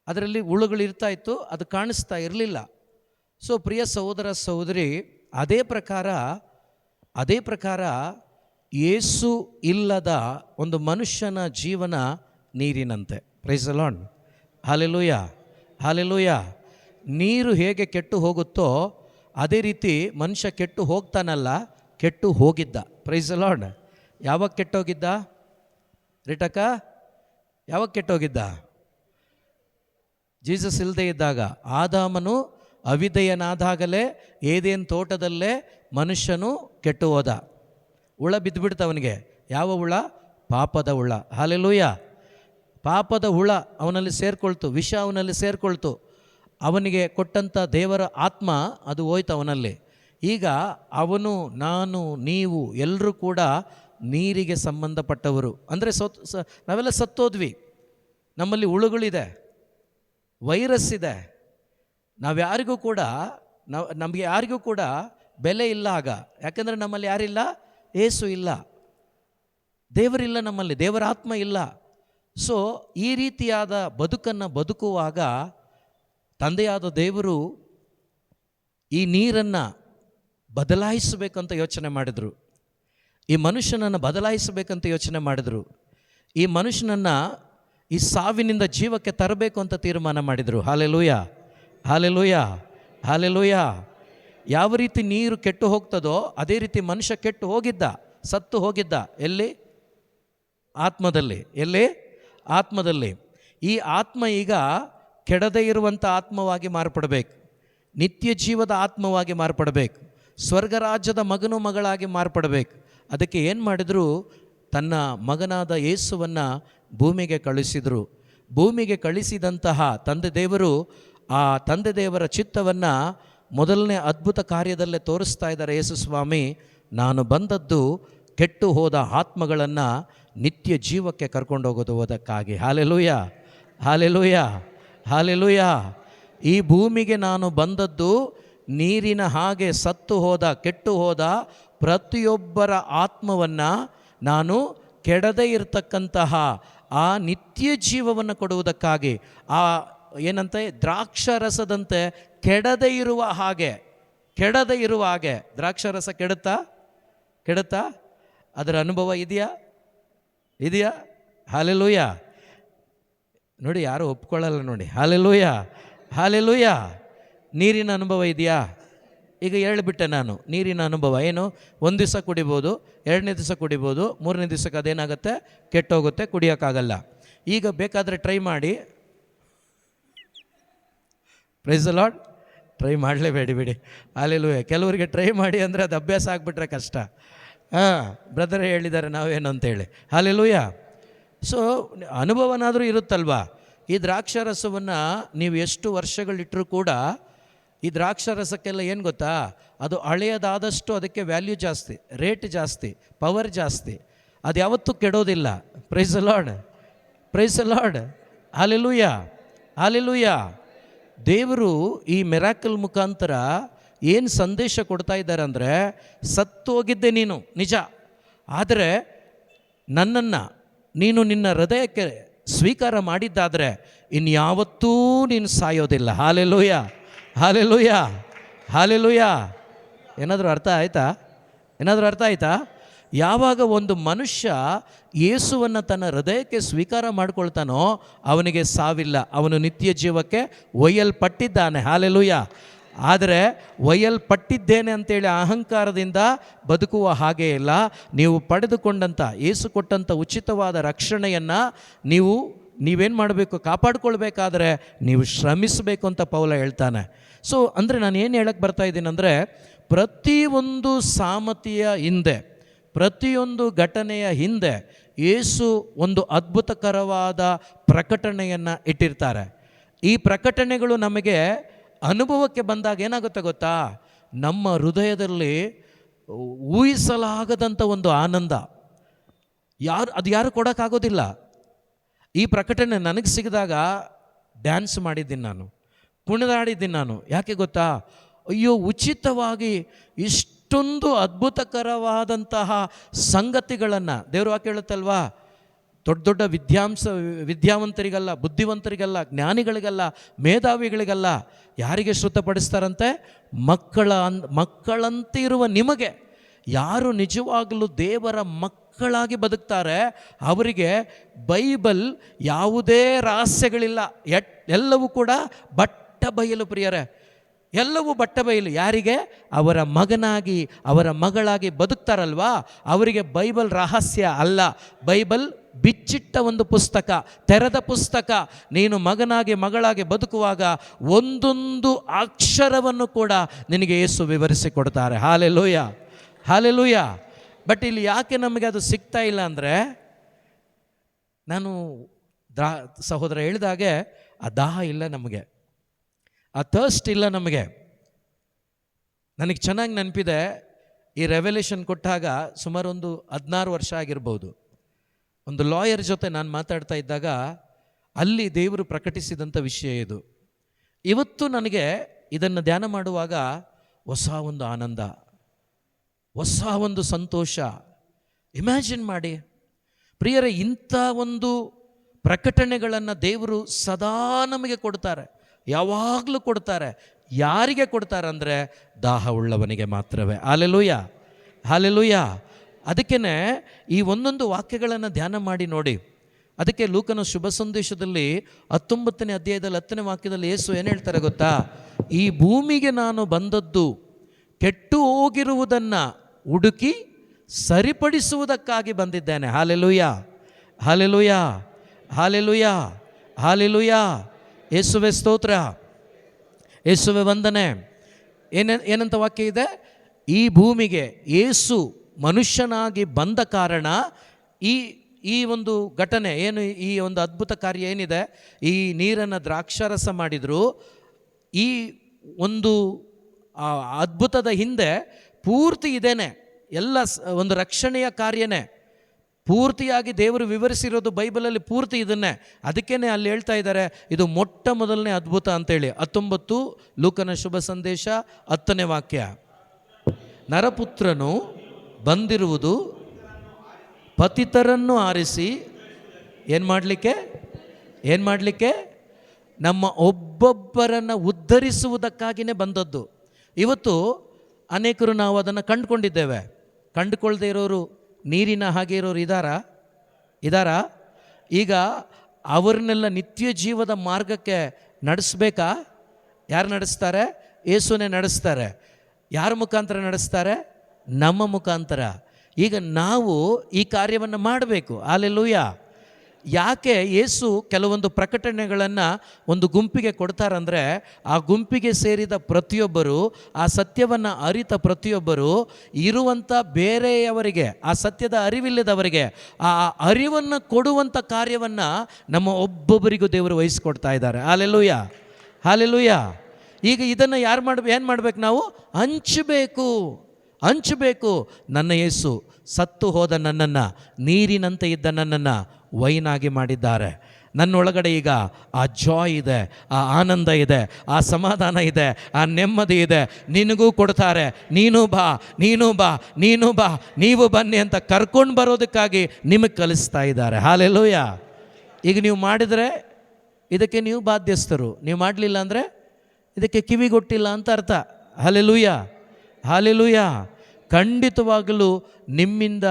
ಅದರಲ್ಲಿ ಹುಳುಗಳು ಇರ್ತಾಯಿತ್ತು, ಅದು ಕಾಣಿಸ್ತಾ ಇರಲಿಲ್ಲ. ಸೊ ಪ್ರಿಯ ಸಹೋದರ ಸಹೋದರಿ, ಅದೇ ಪ್ರಕಾರ ಯೇಸು ಇಲ್ಲದ ಒಂದು ಮನುಷ್ಯನ ಜೀವನ ನೀರಿನಂತೆ. Praise the Lord. Hallelujah, hallelujah. ನೀರು ಹೇಗೆ ಕೆಟ್ಟು ಹೋಗುತ್ತೋ ಅದೇ ರೀತಿ ಮನುಷ್ಯ ಕೆಟ್ಟು ಹೋಗ್ತಾನಲ್ಲ, ಕೆಟ್ಟು ಹೋಗಿದ್ದ. Price the lord. ಯಾವಾಗ ಕೆಟ್ಟೋಗಿದ್ದ ರಿಟಕ? ಯಾವಾಗ ಕೆಟ್ಟೋಗಿದ್ದ? ಜೀಸಸ್ ಇಲ್ಲದೆ ಇದ್ದಾಗ. ಆದಾಮನು ಅವಿಧೇಯನಾದಾಗಲೇ ಏದೇನು ತೋಟದಲ್ಲೇ ಮನುಷ್ಯನು ಕೆಟ್ಟು ಹೋದ. ಹುಳ ಬಿದ್ದುಬಿಡ್ತವನಿಗೆ. ಯಾವ ಹುಳ? ಪಾಪದ ಹುಳ. ಹಾಲೆಲೂಯ. ಪಾಪದ ಹುಳ ಅವನಲ್ಲಿ ಸೇರಿಕೊಳ್ತು, ವಿಷ ಅವನಲ್ಲಿ ಸೇರಿಕೊಳ್ತು. ಅವನಿಗೆ ಕೊಟ್ಟಂಥ ದೇವರ ಆತ್ಮ ಅದು ಹೋಯ್ತು ಅವನಲ್ಲಿ. ಈಗ ಅವನು, ನಾನು, ನೀವು ಎಲ್ಲರೂ ಕೂಡ ನೀರಿಗೆ ಸಂಬಂಧಪಟ್ಟವರು. ಅಂದರೆ ನಾವೆಲ್ಲ ಸತ್ತೋದ್ವಿ. ನಮ್ಮಲ್ಲಿ ಹುಳುಗಳಿದೆ, ವೈರಸ್ ಇದೆ. ನಮಗೆ ಯಾರಿಗೂ ಕೂಡ ಬೆಲೆ ಇಲ್ಲ ಆಗ. ಯಾಕೆಂದರೆ ನಮ್ಮಲ್ಲಿ ಯಾರಿಲ್ಲ? ಏಸು ಇಲ್ಲ, ದೇವರಿಲ್ಲ, ನಮ್ಮಲ್ಲಿ ದೇವರ ಆತ್ಮ ಇಲ್ಲ. ಸೊ ಈ ರೀತಿಯಾದ ಬದುಕನ್ನು ಬದುಕುವಾಗ ತಂದೆಯಾದ ದೇವರು ಈ ನೀರನ್ನು ಬದಲಾಯಿಸಬೇಕಂತ ಯೋಚನೆ ಮಾಡಿದರು. ಈ ಮನುಷ್ಯನನ್ನು ಬದಲಾಯಿಸಬೇಕಂತ ಯೋಚನೆ ಮಾಡಿದರು. ಈ ಮನುಷ್ಯನನ್ನು ಈ ಸಾವಿನಿಂದ ಜೀವಕ್ಕೆ ತರಬೇಕು ಅಂತ ತೀರ್ಮಾನ ಮಾಡಿದರು. Hallelujah, hallelujah, hallelujah. ಯಾವ ರೀತಿ ನೀರು ಕೆಟ್ಟು ಹೋಗ್ತದೋ ಅದೇ ರೀತಿ ಮನುಷ್ಯ ಕೆಟ್ಟು ಹೋಗಿದ್ದ, ಸತ್ತು ಹೋಗಿದ್ದ. ಎಲ್ಲಿ? ಆತ್ಮದಲ್ಲಿ. ಎಲ್ಲಿ? ಆತ್ಮದಲ್ಲಿ. ಈ ಆತ್ಮ ಈಗ ಕೆಡದೇ ಇರುವಂಥ ಆತ್ಮವಾಗಿ ಮಾರ್ಪಡಬೇಕು, ನಿತ್ಯ ಜೀವದ ಆತ್ಮವಾಗಿ ಮಾರ್ಪಡಬೇಕು, ಸ್ವರ್ಗರಾಜ್ಯದ ಮಗನು ಮಗಳಾಗಿ ಮಾರ್ಪಡಬೇಕು. ಅದಕ್ಕೆ ಏನು ಮಾಡಿದರು? ತನ್ನ ಮಗನಾದ ಯೇಸುವನ್ನು ಭೂಮಿಗೆ ಕಳಿಸಿದರು. ಭೂಮಿಗೆ ಕಳಿಸಿದಂತಹ ತಂದೆ ದೇವರು ಆ ತಂದೆ ದೇವರ ಚಿತ್ತವನ್ನು ಮೊದಲನೇ ಅದ್ಭುತ ಕಾರ್ಯದಲ್ಲೇ ತೋರಿಸ್ತಾ ಇದ್ದಾರೆ ಯೇಸು ಸ್ವಾಮಿ. ನಾನು ಬಂದದ್ದು ಕೆಟ್ಟು ಹೋದ ಆತ್ಮಗಳನ್ನು ನಿತ್ಯ ಜೀವಕ್ಕೆ ಕರ್ಕೊಂಡು ಹೋಗೋದಕ್ಕಾಗಿ. Hallelujah, hallelujah, hallelujah. ಈ ಭೂಮಿಗೆ ನಾನು ಬಂದದ್ದು ನೀರಿನ ಹಾಗೆ ಸತ್ತು ಹೋದ, ಕೆಟ್ಟು ಹೋದ ಪ್ರತಿಯೊಬ್ಬರ ಆತ್ಮವನ್ನು ನಾನು ಕೆಡದೇ ಇರತಕ್ಕಂತಹ ಆ ನಿತ್ಯ ಜೀವವನ್ನು ಕೊಡುವುದಕ್ಕಾಗಿ. ಆ ಏನಂತೆ? ದ್ರಾಕ್ಷಾರಸದಂತೆ ಕೆಡದೇ ಇರುವ ಹಾಗೆ, ಕೆಡದೇ ಇರುವ ಹಾಗೆ. ದ್ರಾಕ್ಷಾರಸ ಕೆಡುತ್ತಾ? ಅದರ ಅನುಭವ ಇದೆಯಾ? ಹಾಲೆಲೂಯ. ನೋಡಿ, ಯಾರು ಒಪ್ಕೊಳ್ಳಲ್ಲ ನೋಡಿ. Hallelujah, hallelujah. ನೀರಿನ ಅನುಭವ ಇದೆಯಾ? ಈಗ ಹೇಳಿಬಿಟ್ಟೆ ನಾನು. ನೀರಿನ ಅನುಭವ ಏನು? 1 ದಿವಸ ಕುಡಿಬೋದು, 2ನೇ ದಿವಸ ಕುಡಿಬೋದು, 3ನೇ ದಿವಸಕ್ಕೆ ಅದೇನಾಗುತ್ತೆ? ಕೆಟ್ಟೋಗುತ್ತೆ, ಕುಡಿಯೋಕ್ಕಾಗಲ್ಲ. ಈಗ ಬೇಕಾದರೆ ಟ್ರೈ ಮಾಡಿ. Price the lord. ಟ್ರೈ ಮಾಡಲೇಬೇಡಿ ಬಿಡಿ. ಅಲ್ಲೆಲ್ಲೂಯ. ಕೆಲವರಿಗೆ ಟ್ರೈ ಮಾಡಿ ಅಂದರೆ ಅದು ಅಭ್ಯಾಸ ಆಗಿಬಿಟ್ರೆ ಕಷ್ಟ. ಬ್ರದರೇ ಹೇಳಿದ್ದಾರೆ ನಾವೇನು ಅಂತೇಳಿ. ಅಲ್ಲೆಲ್ಲೂಯ. ಸೊ ಅನುಭವನಾದರೂ ಇರುತ್ತಲ್ವಾ. ಈ ದ್ರಾಕ್ಷಾರಸವನ್ನು ನೀವು ಎಷ್ಟು ವರ್ಷಗಳಿಟ್ಟರೂ ಕೂಡ ಈ ದ್ರಾಕ್ಷಾರಸಕ್ಕೆಲ್ಲ ಏನು ಗೊತ್ತಾ, ಅದು ಹಳೆಯದಾದಷ್ಟು ಅದಕ್ಕೆ ವ್ಯಾಲ್ಯೂ ಜಾಸ್ತಿ, ರೇಟ್ ಜಾಸ್ತಿ, ಪವರ್ ಜಾಸ್ತಿ. ಅದು ಯಾವತ್ತೂ ಕೆಡೋದಿಲ್ಲ. Praise the Lord, praise the Lord. Hallelujah, hallelujah. ದೇವರು ಈ ಮಿರಾಕಲ್ ಮುಖಾಂತರ ಏನು ಸಂದೇಶ ಕೊಡ್ತಾ ಇದ್ದಾರೆ ಅಂದರೆ, ಸತ್ತು ಹೋಗಿದ್ದೆ ನೀನು ನಿಜ, ಆದರೆ ನನ್ನನ್ನು ನೀನು ನಿನ್ನ ಹೃದಯಕ್ಕೆ ಸ್ವೀಕಾರ ಮಾಡಿದ್ದಾದರೆ ಇನ್ಯಾವತ್ತೂ ನೀನು ಸಾಯೋದಿಲ್ಲ. Hallelujah, hallelujah, hallelujah. ಏನಾದರೂ ಅರ್ಥ ಆಯ್ತಾ? ಏನಾದರೂ ಅರ್ಥ ಆಯ್ತಾ? ಯಾವಾಗ ಒಂದು ಮನುಷ್ಯ ಯೇಸುವನ್ನು ತನ್ನ ಹೃದಯಕ್ಕೆ ಸ್ವೀಕಾರ ಮಾಡ್ಕೊಳ್ತಾನೋ ಅವನಿಗೆ ಸಾವಿಲ್ಲ, ಅವನು ನಿತ್ಯ ಜೀವಕ್ಕೆ ಒಯ್ಯಲ್ಪಟ್ಟಿದ್ದಾನೆ. ಹಲ್ಲೆಲೂಯಾ. ಆದರೆ ಒಯ್ಯಲ್ಪಟ್ಟಿದ್ದೇನೆ ಅಂತೇಳಿ ಅಹಂಕಾರದಿಂದ ಬದುಕುವ ಹಾಗೆ ಇಲ್ಲ. ನೀವು ಪಡೆದುಕೊಂಡಂಥ ಯೇಸು ಕೊಟ್ಟಂಥ ಉಚಿತವಾದ ರಕ್ಷಣೆಯನ್ನು ನೀವೇನು ಮಾಡಬೇಕು, ಕಾಪಾಡ್ಕೊಳ್ಬೇಕಾದ್ರೆ ನೀವು ಶ್ರಮಿಸಬೇಕು ಅಂತ ಪೌಲ ಹೇಳ್ತಾನೆ. ಸೊ ಅಂದರೆ ನಾನು ಏನು ಹೇಳಕ್ಕೆ ಬರ್ತಾ ಇದ್ದೀನಿ ಅಂದರೆ, ಪ್ರತಿಯೊಂದು ಸಾಮತಿಯ ಹಿಂದೆ, ಪ್ರತಿಯೊಂದು ಘಟನೆಯ ಹಿಂದೆ ಯೇಸು ಒಂದು ಅದ್ಭುತಕರವಾದ ಪ್ರಕಟಣೆಯನ್ನು ಇಟ್ಟಿರ್ತಾರೆ. ಈ ಪ್ರಕಟಣೆಗಳು ನಮಗೆ ಅನುಭವಕ್ಕೆ ಬಂದಾಗ ಏನಾಗುತ್ತೆ ಗೊತ್ತಾ, ನಮ್ಮ ಹೃದಯದಲ್ಲಿ ಊಹಿಸಲಾಗದಂಥ ಒಂದು ಆನಂದ ಯಾರು ಕೊಡೋಕ್ಕಾಗೋದಿಲ್ಲ. ಈ ಪ್ರಕಟಣೆ ನನಗೆ ಸಿಗಿದಾಗ ಡ್ಯಾನ್ಸ್ ಮಾಡಿದ್ದೀನಿ, ನಾನು ಕುಣಿದಾಡಿದ್ದೀನಿ. ನಾನು ಯಾಕೆ ಗೊತ್ತಾ, ಅಯ್ಯೋ ಉಚಿತವಾಗಿ ಇಷ್ಟೊಂದು ಅದ್ಭುತಕರವಾದಂತಹ ಸಂಗತಿಗಳನ್ನು ದೇವರು ವಾಕ್ಯ ಹೇಳುತ್ತಲ್ವಾ, ದೊಡ್ಡ ದೊಡ್ಡ ವಿದ್ಯಾವಂತರಿಗಲ್ಲ, ಬುದ್ಧಿವಂತರಿಗಲ್ಲ, ಜ್ಞಾನಿಗಳಿಗಲ್ಲ, ಮೇಧಾವಿಗಳಿಗಲ್ಲ, ಯಾರಿಗೆ ಶ್ರುತಪಡಿಸ್ತಾರಂತೆ, ಮಕ್ಕಳಂತೆ ಇರುವ ನಿಮಗೆ. ಯಾರು ನಿಜವಾಗಲೂ ದೇವರ ಮಕ್ಕಳಾಗಿ ಬದುಕ್ತಾರೆ ಅವರಿಗೆ ಬೈಬಲ್ ಯಾವುದೇ ರಹಸ್ಯಗಳಿಲ್ಲ, ಎಲ್ಲವೂ ಕೂಡ ಬಟ್ಟ ಬಯಲು ಪ್ರಿಯರೇ, ಎಲ್ಲವೂ ಬಟ್ಟ ಬಯಲು. ಯಾರಿಗೆ? ಅವರ ಮಗನಾಗಿ ಅವರ ಮಗಳಾಗಿ ಬದುಕ್ತಾರಲ್ವಾ ಅವರಿಗೆ ಬೈಬಲ್ ರಹಸ್ಯ ಅಲ್ಲ. ಬೈಬಲ್ ಬಿಚ್ಚಿಟ್ಟ ಒಂದು ಪುಸ್ತಕ, ತೆರೆದ ಪುಸ್ತಕ. ನೀನು ಮಗನಾಗಿ ಮಗಳಾಗಿ ಬದುಕುವಾಗ ಒಂದೊಂದು ಅಕ್ಷರವನ್ನು ಕೂಡ ನಿನಗೆ ಯೇಸು ವಿವರಿಸಿಕೊಡ್ತಾರೆ. Hallelujah, hallelujah. ಬಟ್ ಇಲ್ಲಿ ಯಾಕೆ ನಮಗೆ ಅದು ಸಿಗ್ತಾ ಇಲ್ಲ ಅಂದರೆ, ನಾನು ಸಹೋದರ ಹೇಳಿದಾಗೆ ಆ ದಾಹ ಇಲ್ಲ ನಮಗೆ, ಆ ಥರ್ಸ್ಟ್ ಇಲ್ಲ ನಮಗೆ. ನನಗೆ ಚೆನ್ನಾಗಿ ನೆನಪಿದೆ, ಈ ರೆವಲ್ಯೂಷನ್ ಕೊಟ್ಟಾಗ ಸುಮಾರು ಒಂದು 16 ವರ್ಷ ಆಗಿರ್ಬೋದು. ಒಂದು ಲಾಯರ್ ಜೊತೆ ನಾನು ಮಾತಾಡ್ತಾ ಇದ್ದಾಗ ಅಲ್ಲಿ ದೇವರು ಪ್ರಕಟಿಸಿದಂಥ ವಿಷಯ ಇದು. ಇವತ್ತು ನನಗೆ ಇದನ್ನು ಧ್ಯಾನ ಮಾಡುವಾಗ ಹೊಸ ಒಂದು ಆನಂದ, ಹೊಸ ಒಂದು ಸಂತೋಷ. ಇಮ್ಯಾಜಿನ್ ಮಾಡಿ ಪ್ರಿಯರೇ, ಇಂಥ ಒಂದು ಪ್ರಕಟಣೆಗಳನ್ನು ದೇವರು ಸದಾ ನಮಗೆ ಕೊಡ್ತಾರೆ, ಯಾವಾಗಲೂ ಕೊಡ್ತಾರೆ. ಯಾರಿಗೆ ಕೊಡ್ತಾರೆ ಅಂದರೆ ದಾಹ ಉಳ್ಳವನಿಗೆ ಮಾತ್ರವೇ. Hallelujah, hallelujah. ಅದಕ್ಕೇ ಈ ಒಂದೊಂದು ವಾಕ್ಯಗಳನ್ನು ಧ್ಯಾನ ಮಾಡಿ ನೋಡಿ. ಅದಕ್ಕೆ ಲೂಕನ ಶುಭ ಸಂದೇಶದಲ್ಲಿ 19ನೇ ಅಧ್ಯಾಯದಲ್ಲಿ 10ನೇ ವಾಕ್ಯದಲ್ಲಿ ಯೇಸು ಏನು ಹೇಳ್ತಾರೆ ಗೊತ್ತಾ, ಈ ಭೂಮಿಗೆ ನಾನು ಬಂದದ್ದು ಕೆಟ್ಟು ಹೋಗಿರುವುದನ್ನು ಹುಡುಕಿ ಸರಿಪಡಿಸುವುದಕ್ಕಾಗಿ ಬಂದಿದ್ದೇನೆ. Hallelujah, hallelujah, hallelujah, hallelujah. ಯೇಸುವೆ ಸ್ತೋತ್ರ, ಯೇಸುವೆ ವಂದನೆ. ಏನಂತ ವಾಕ್ಯ ಇದೆ? ಈ ಭೂಮಿಗೆ ಯೇಸು ಮನುಷ್ಯನಾಗಿ ಬಂದ ಕಾರಣ ಈ ಒಂದು ಘಟನೆ ಏನು, ಈ ಒಂದು ಅದ್ಭುತ ಕಾರ್ಯ ಏನಿದೆ, ಈ ನೀರನ್ನು ದ್ರಾಕ್ಷಾರಸ ಮಾಡಿದರು. ಈ ಒಂದು ಅದ್ಭುತದ ಹಿಂದೆ ಪೂರ್ತಿ ಇದೇನೆ, ಎಲ್ಲ ಒಂದು ರಕ್ಷಣೆಯ ಕಾರ್ಯನೇ ಪೂರ್ತಿಯಾಗಿ ದೇವರು ವಿವರಿಸಿರೋದು ಬೈಬಲಲ್ಲಿ ಪೂರ್ತಿ ಇದನ್ನೇ. ಅದಕ್ಕೇ ಅಲ್ಲಿ ಹೇಳ್ತಾ ಇದ್ದಾರೆ ಇದು ಮೊಟ್ಟ ಮೊದಲನೇ ಅದ್ಭುತ ಅಂತೇಳಿ. 19 ಲೂಕನ ಶುಭ ಸಂದೇಶ 10ನೇ ವಾಕ್ಯ. ನರಪುತ್ರನು ಬಂದಿರುವುದು ಪತಿತರನ್ನು ಆರಿಸಿ ಏನು ಮಾಡಲಿಕ್ಕೆ ನಮ್ಮ ಒಬ್ಬೊಬ್ಬರನ್ನು ಉದ್ಧರಿಸುವುದಕ್ಕಾಗಿಯೇ ಬಂದದ್ದು. ಇವತ್ತು ಅನೇಕರು ನಾವು ಅದನ್ನು ಕಂಡುಕೊಂಡಿದ್ದೇವೆ. ಕಂಡುಕೊಳ್ಳದೆ ಇರೋರು, ನೀರಿನ ಹಾಗೆ ಇರೋರು ಇದ್ದಾರಾ? ಈಗ ಅವ್ರನ್ನೆಲ್ಲ ನಿತ್ಯ ಜೀವದ ಮಾರ್ಗಕ್ಕೆ ನಡೆಸಬೇಕಾ? ಯಾರು ನಡೆಸ್ತಾರೆ? ಯೇಸುನೇ ನಡೆಸ್ತಾರೆ. ಯಾರ ಮುಖಾಂತರ ನಡೆಸ್ತಾರೆ? ನಮ್ಮ ಮುಖಾಂತರ. ಈಗ ನಾವು ಈ ಕಾರ್ಯವನ್ನು ಮಾಡಬೇಕು. ಹಲ್ಲೆಲೂಯಾ. ಯಾಕೆ ಯೇಸು ಕೆಲವೊಂದು ಪ್ರಕಟಣೆಗಳನ್ನು ಒಂದು ಗುಂಪಿಗೆ ಕೊಡ್ತಾರಂದರೆ, ಆ ಗುಂಪಿಗೆ ಸೇರಿದ ಪ್ರತಿಯೊಬ್ಬರು, ಆ ಸತ್ಯವನ್ನು ಅರಿತ ಪ್ರತಿಯೊಬ್ಬರು ಇರುವಂಥ ಬೇರೆಯವರಿಗೆ, ಆ ಸತ್ಯದ ಅರಿವಿಲ್ಲದವರಿಗೆ ಆ ಅರಿವನ್ನು ಕೊಡುವಂಥ ಕಾರ್ಯವನ್ನು ನಮ್ಮ ಒಬ್ಬೊಬ್ಬರಿಗೂ ದೇವರು ವಹಿಸ್ಕೊಡ್ತಾ ಇದ್ದಾರೆ. Hallelujah, hallelujah. ಈಗ ಇದನ್ನು ಏನು ಮಾಡಬೇಕು? ನಾವು ಹಂಚಬೇಕು. ನನ್ನ ಯೇಸು ಸತ್ತು ಹೋದ ನನ್ನನ್ನು, ನೀರಿನಂತೆ ಇದ್ದ ನನ್ನನ್ನು ವೈನಾಗಿ ಮಾಡಿದ್ದಾರೆ. ನನ್ನೊಳಗಡೆ ಈಗ ಆ ಜಾಯ್ ಇದೆ, ಆ ಆನಂದ ಇದೆ, ಆ ಸಮಾಧಾನ ಇದೆ, ಆ ನೆಮ್ಮದಿ ಇದೆ. ನಿನಗೂ ಕೊಡ್ತಾರೆ. ನೀನು ಬಾ, ನೀವು ಬನ್ನಿ ಅಂತ ಕರ್ಕೊಂಡು ಬರೋದಕ್ಕಾಗಿ ನಿಮಗೆ ಕಲಿಸ್ತಾ ಇದ್ದಾರೆ. ಹಾಲೆಲೂಯ. ಈಗ ನೀವು ಮಾಡಿದರೆ ಇದಕ್ಕೆ ನೀವು ಬಾಧ್ಯಸ್ಥರು, ನೀವು ಮಾಡಲಿಲ್ಲ ಅಂದರೆ ಇದಕ್ಕೆ ಕಿವಿಗೊಟ್ಟಿಲ್ಲ ಅಂತ ಅರ್ಥ. Hallelujah, hallelujah. ಖಂಡಿತವಾಗಲೂ ನಿಮ್ಮಿಂದ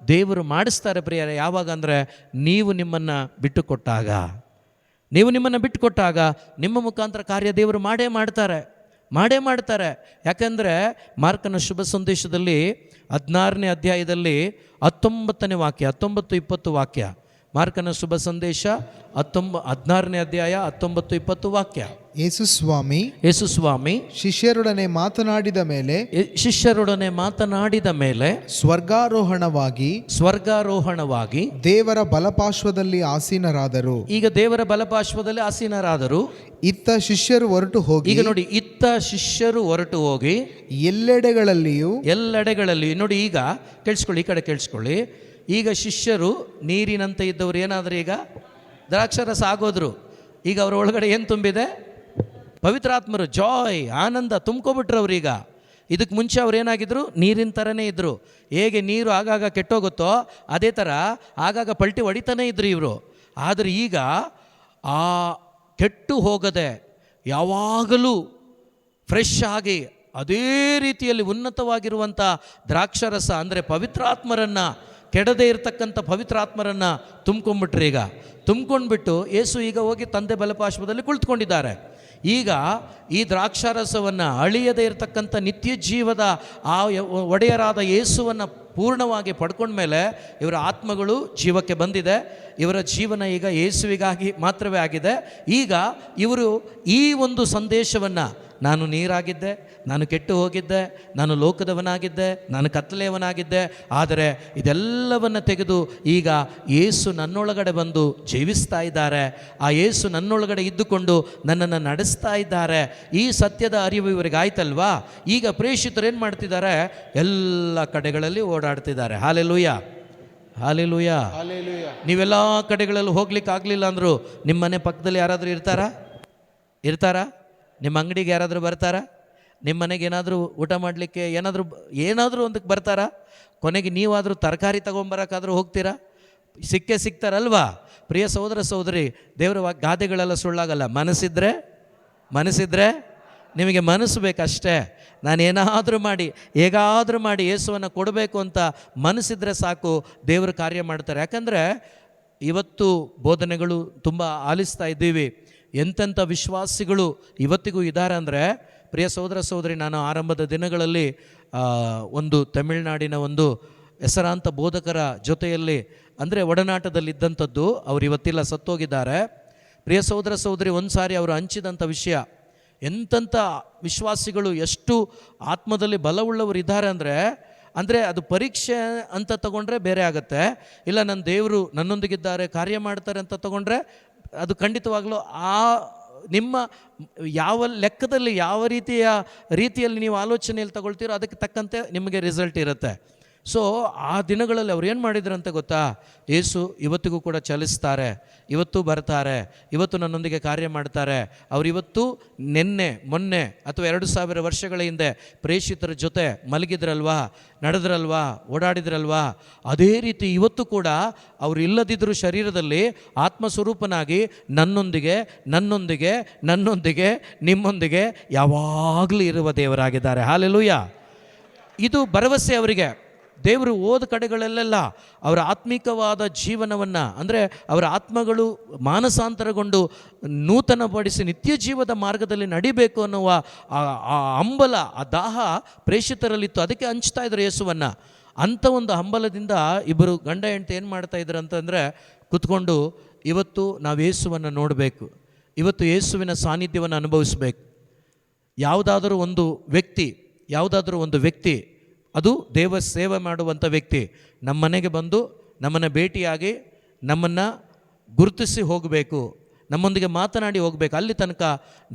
ದೇವರು ಮಾಡಿಸ್ತಾರೆ ಪ್ರಿಯರೇ. ಯಾವಾಗ ಅಂದರೆ ನೀವು ನಿಮ್ಮನ್ನು ಬಿಟ್ಟುಕೊಟ್ಟಾಗ, ನಿಮ್ಮ ಮುಖಾಂತರ ಕಾರ್ಯ ದೇವರು ಮಾಡೇ ಮಾಡ್ತಾರೆ. ಯಾಕೆಂದರೆ ಮಾರ್ಕನ ಶುಭ ಸಂದೇಶದಲ್ಲಿ 16ನೇ ಅಧ್ಯಾಯದಲ್ಲಿ 19ನೇ ವಾಕ್ಯ, 19-20 ವಾಕ್ಯ. ಮಾರ್ಕನ ಶುಭ ಸಂದೇಶ 16ನೇ ಅಧ್ಯಾಯ 19-20 ವಾಕ್ಯ. ಯೇಸು ಸ್ವಾಮಿ ಶಿಷ್ಯರೊಡನೆ ಮಾತನಾಡಿದ ಮೇಲೆ ಸ್ವರ್ಗಾರೋಹಣವಾಗಿ ದೇವರ ಬಲಪಾರ್ಶ್ವದಲ್ಲಿ ಆಸೀನರಾದರು. ಈಗ ದೇವರ ಬಲಪಾರ್ಶ್ವದಲ್ಲಿ ಆಸೀನರಾದರು. ಇತ್ತ ಶಿಷ್ಯರು ಹೊರಟು ಹೋಗಿ, ಈಗ ನೋಡಿ, ಇತ್ತ ಶಿಷ್ಯರು ಹೊರಟು ಹೋಗಿ ಎಲ್ಲೆಡೆಗಳಲ್ಲಿಯೂ ನೋಡಿ. ಈಗ ಕೇಳಿಸ್ಕೊಳ್ಳಿ, ಈ ಕಡೆ ಕೇಳಿಸ್ಕೊಳ್ಳಿ. ಈಗ ಶಿಷ್ಯರು ನೀರಿನಂತೆ ಇದ್ದವರು ಏನಾದರೂ ಈಗ ದ್ರಾಕ್ಷಾರಸ ಆಗೋದ್ರು. ಈಗ ಅವರ ಒಳಗಡೆ ಏನು ತುಂಬಿದೆ? ಪವಿತ್ರಾತ್ಮರು, ಜಾಯ್, ಆನಂದ ತುಂಬ್ಕೊಬಿಟ್ರು ಅವ್ರೀಗ. ಇದಕ್ಕೆ ಮುಂಚೆ ಅವ್ರು ಏನಾಗಿದ್ರು? ನೀರಿನ ಥರನೇ ಇದ್ದರು. ಹೇಗೆ ನೀರು ಆಗಾಗ ಕೆಟ್ಟೋಗುತ್ತೋ ಅದೇ ಥರ ಆಗಾಗ ಪಲ್ಟಿ ಹೊಡಿತಾನೇ ಇದ್ರು ಇವರು. ಆದರೆ ಈಗ ಆ ಕೆಟ್ಟು ಹೋಗದೆ ಯಾವಾಗಲೂ ಫ್ರೆಶ್ ಆಗಿ ಅದೇ ರೀತಿಯಲ್ಲಿ ಉನ್ನತವಾಗಿರುವಂಥ ದ್ರಾಕ್ಷಾರಸ ಅಂದರೆ ಪವಿತ್ರಾತ್ಮರನ್ನು, ಕೆಡದೇ ಇರತಕ್ಕಂಥ ಪವಿತ್ರಾತ್ಮರನ್ನು ತುಂಬ್ಕೊಂಡ್ಬಿಟ್ರಿ. ಈಗ ತುಂಬ್ಕೊಂಡ್ಬಿಟ್ಟು ಯೇಸು ಈಗ ಹೋಗಿ ತಂದೆ ಬಲಪಾರ್ಶ್ವದಲ್ಲಿ ಕುಳಿತುಕೊಂಡಿದ್ದಾರೆ. ಈಗ ಈ ದ್ರಾಕ್ಷಾರಸವನ್ನು, ಅಳಿಯದೇ ಇರತಕ್ಕಂಥ ನಿತ್ಯ ಜೀವದ ಆ ಒಡೆಯರಾದ ಯೇಸುವನ್ನು ಪೂರ್ಣವಾಗಿ ಪಡ್ಕೊಂಡ್ಮೇಲೆ ಇವರ ಆತ್ಮಗಳು ಜೀವಕ್ಕೆ ಬಂದಿದೆ. ಇವರ ಜೀವನ ಈಗ ಯೇಸುವಿಗಾಗಿ ಮಾತ್ರವೇ ಆಗಿದೆ. ಈಗ ಇವರು ಈ ಒಂದು ಸಂದೇಶವನ್ನು, ನಾನು ನೀರಾಗಿದ್ದೆ, ನಾನು ಕೆಟ್ಟು ಹೋಗಿದ್ದೆ, ನಾನು ಲೋಕದವನಾಗಿದ್ದೆ, ನಾನು ಕತ್ತಲೆಯವನಾಗಿದ್ದೆ, ಆದರೆ ಇದೆಲ್ಲವನ್ನು ತೆಗೆದು ಈಗ ಯೇಸು ನನ್ನೊಳಗಡೆ ಬಂದು ಜೀವಿಸ್ತಾ ಇದ್ದಾರೆ. ಆ ಯೇಸು ನನ್ನೊಳಗಡೆ ಇದ್ದುಕೊಂಡು ನನ್ನನ್ನು ನಡೆಸ್ತಾ ಇದ್ದಾರೆ. ಈ ಸತ್ಯದ ಅರಿವು ಇವರಿಗೆ ಆಯ್ತಲ್ವಾ? ಈಗ ಪ್ರೇಷಿತರು ಏನು ಮಾಡ್ತಿದ್ದಾರೆ? ಎಲ್ಲ ಕಡೆಗಳಲ್ಲಿ ಓಡಾಡ್ತಿದ್ದಾರೆ. Hallelujah, hallelujah. ನೀವೆಲ್ಲ ಕಡೆಗಳಲ್ಲಿ ಹೋಗ್ಲಿಕ್ಕೆ ಆಗಲಿಲ್ಲ ಅಂದರು ನಿಮ್ಮ ಮನೆ ಪಕ್ಕದಲ್ಲಿ ಯಾರಾದರೂ ಇರ್ತಾರಾ? ನಿಮ್ಮ ಅಂಗಡಿಗೆ ಯಾರಾದರೂ ಬರ್ತಾರಾ? ನಿಮ್ಮ ಮನೆಗೆ ಏನಾದರೂ ಊಟ ಮಾಡಲಿಕ್ಕೆ ಏನಾದರೂ ಒಂದಕ್ಕೆ ಬರ್ತಾರಾ? ಕೊನೆಗೆ ನೀವಾದರೂ ತರಕಾರಿ ತೊಗೊಂಬರೋಕ್ಕಾದರೂ ಹೋಗ್ತೀರಾ? ಸಿಗ್ತಾರಲ್ವಾ? ಪ್ರಿಯ ಸಹೋದರ ಸಹೋದರಿ, ದೇವರ ಗಾದೆಗಳೆಲ್ಲ ಸುಳ್ಳಾಗಲ್ಲ. ಮನಸ್ಸಿದ್ರೆ ನಿಮಗೆ ಮನಸ್ಸು ಬೇಕಷ್ಟೇ. ನಾನು ಏನಾದರೂ ಮಾಡಿ, ಹೇಗಾದರೂ ಮಾಡಿ ಯೇಸುವನ್ನು ಕೊಡಬೇಕು ಅಂತ ಮನಸ್ಸಿದ್ರೆ ಸಾಕು, ದೇವರು ಕಾರ್ಯ ಮಾಡ್ತಾರೆ. ಯಾಕಂದರೆ ಇವತ್ತು ಬೋಧನೆಗಳು ತುಂಬ ಆಲಿಸ್ತಾ ಇದ್ದೀವಿ. ಎಂತೆಂಥ ವಿಶ್ವಾಸಿಗಳು ಇವತ್ತಿಗೂ ಇದ್ದಾರೆ ಅಂದರೆ, ಪ್ರಿಯ ಸಹೋದರ ಸಹೋದರಿ, ನಾನು ಆರಂಭದ ದಿನಗಳಲ್ಲಿ ಒಂದು ತಮಿಳುನಾಡಿನ ಒಂದು ಹೆಸರಾಂತ ಬೋಧಕರ ಜೊತೆಯಲ್ಲಿ ಅಂದರೆ ಒಡನಾಟದಲ್ಲಿದ್ದಂಥದ್ದು. ಅವರು ಇವತ್ತಿಲ್ಲ, ಸತ್ತೋಗಿದ್ದಾರೆ. ಪ್ರಿಯ ಸಹೋದರ ಸಹೋದರಿ, ಒಂದು ಸಾರಿ ಅವರು ಹಂಚಿದಂಥ ವಿಷಯ, ಎಂತೆಂಥ ವಿಶ್ವಾಸಿಗಳು ಎಷ್ಟು ಆತ್ಮದಲ್ಲಿ ಬಲವುಳ್ಳವರು ಇದ್ದಾರೆ ಅಂದರೆ ಅದು ಪರೀಕ್ಷೆ ಅಂತ ತಗೊಂಡ್ರೆ ಬೇರೆ ಆಗುತ್ತೆ. ಇಲ್ಲ, ನನ್ನ ದೇವರು ನನ್ನೊಂದಿಗಿದ್ದಾರೆ, ಕಾರ್ಯ ಮಾಡ್ತಾರೆ ಅಂತ ತಗೊಂಡ್ರೆ ಅದು ಖಂಡಿತವಾಗಲೂ ನಿಮ್ಮ ಯಾವ ಲೆಕ್ಕದಲ್ಲಿ, ಯಾವ ರೀತಿಯಲ್ಲಿ ನೀವು ಆಲೋಚನೆಯಲ್ಲಿ ತಗೊಳ್ತೀರೋ ಅದಕ್ಕೆ ತಕ್ಕಂತೆ ನಿಮಗೆ ರಿಸಲ್ಟ್ ಇರುತ್ತೆ. ಸೊ ಆ ದಿನಗಳಲ್ಲಿ ಅವ್ರು ಏನು ಮಾಡಿದ್ರಂತೆ ಗೊತ್ತಾ? ಯೇಸು ಇವತ್ತಿಗೂ ಕೂಡ ಚಲಿಸ್ತಾರೆ, ಇವತ್ತು ಬರ್ತಾರೆ, ಇವತ್ತು ನನ್ನೊಂದಿಗೆ ಕಾರ್ಯ ಮಾಡ್ತಾರೆ. ಅವರಿವತ್ತು ಮೊನ್ನೆ ಅಥವಾ 2000 ವರ್ಷಗಳ ಹಿಂದೆ ಪ್ರೇಷಿತರ ಜೊತೆ ಮಲಗಿದ್ರಲ್ವಾ, ನಡೆದ್ರಲ್ವಾ, ಓಡಾಡಿದ್ರಲ್ವಾ, ಅದೇ ರೀತಿ ಇವತ್ತು ಕೂಡ ಅವರು ಇಲ್ಲದಿದ್ದರೂ ಶರೀರದಲ್ಲಿ ಆತ್ಮಸ್ವರೂಪನಾಗಿ ನನ್ನೊಂದಿಗೆ ನಿಮ್ಮೊಂದಿಗೆ ಯಾವಾಗಲೂ ಇರುವ ದೇವರಾಗಿದ್ದಾರೆ. ಹಾಲೆಲೂಯ. ಇದು ಭರವಸೆ ಅವರಿಗೆ. ದೇವರು ಹೋದ ಕಡೆಗಳಲ್ಲೆಲ್ಲ ಅವರ ಆತ್ಮಿಕವಾದ ಜೀವನವನ್ನು, ಅಂದರೆ ಅವರ ಆತ್ಮಗಳು ಮಾನಸಾಂತರಗೊಂಡು ನೂತನಪಡಿಸಿ ನಿತ್ಯ ಜೀವದ ಮಾರ್ಗದಲ್ಲಿ ನಡಿಬೇಕು ಅನ್ನುವ ಆ ಹಂಬಲ, ಆ ದಾಹ ಪ್ರೇಷಿತರಲ್ಲಿತ್ತು. ಅದಕ್ಕೆ ಹಂಚ್ತಾ ಇದ್ರು ಯೇಸುವನ್ನು. ಅಂಥ ಒಂದು ಹಂಬಲದಿಂದ ಇಬ್ಬರು ಗಂಡ ಹೆಂಡತಿ ಏನು ಮಾಡ್ತಾ ಇದ್ರು ಅಂತಂದರೆ, ಕುತ್ಕೊಂಡು ಇವತ್ತು ನಾವು ಯೇಸುವನ್ನು ನೋಡಬೇಕು, ಇವತ್ತು ಯೇಸುವಿನ ಸಾನ್ನಿಧ್ಯವನ್ನು ಅನುಭವಿಸಬೇಕು. ಯಾವುದಾದರೂ ಒಂದು ವ್ಯಕ್ತಿ ಅದು ದೇವ ಸೇವೆ ಮಾಡುವಂಥ ವ್ಯಕ್ತಿ ನಮ್ಮ ಮನೆಗೆ ಬಂದು ನಮ್ಮನ್ನು ಭೇಟಿಯಾಗಿ ನಮ್ಮನ್ನು ಗುರುತಿಸಿ ಹೋಗಬೇಕು, ನಮ್ಮೊಂದಿಗೆ ಮಾತನಾಡಿ ಹೋಗಬೇಕು. ಅಲ್ಲಿ ತನಕ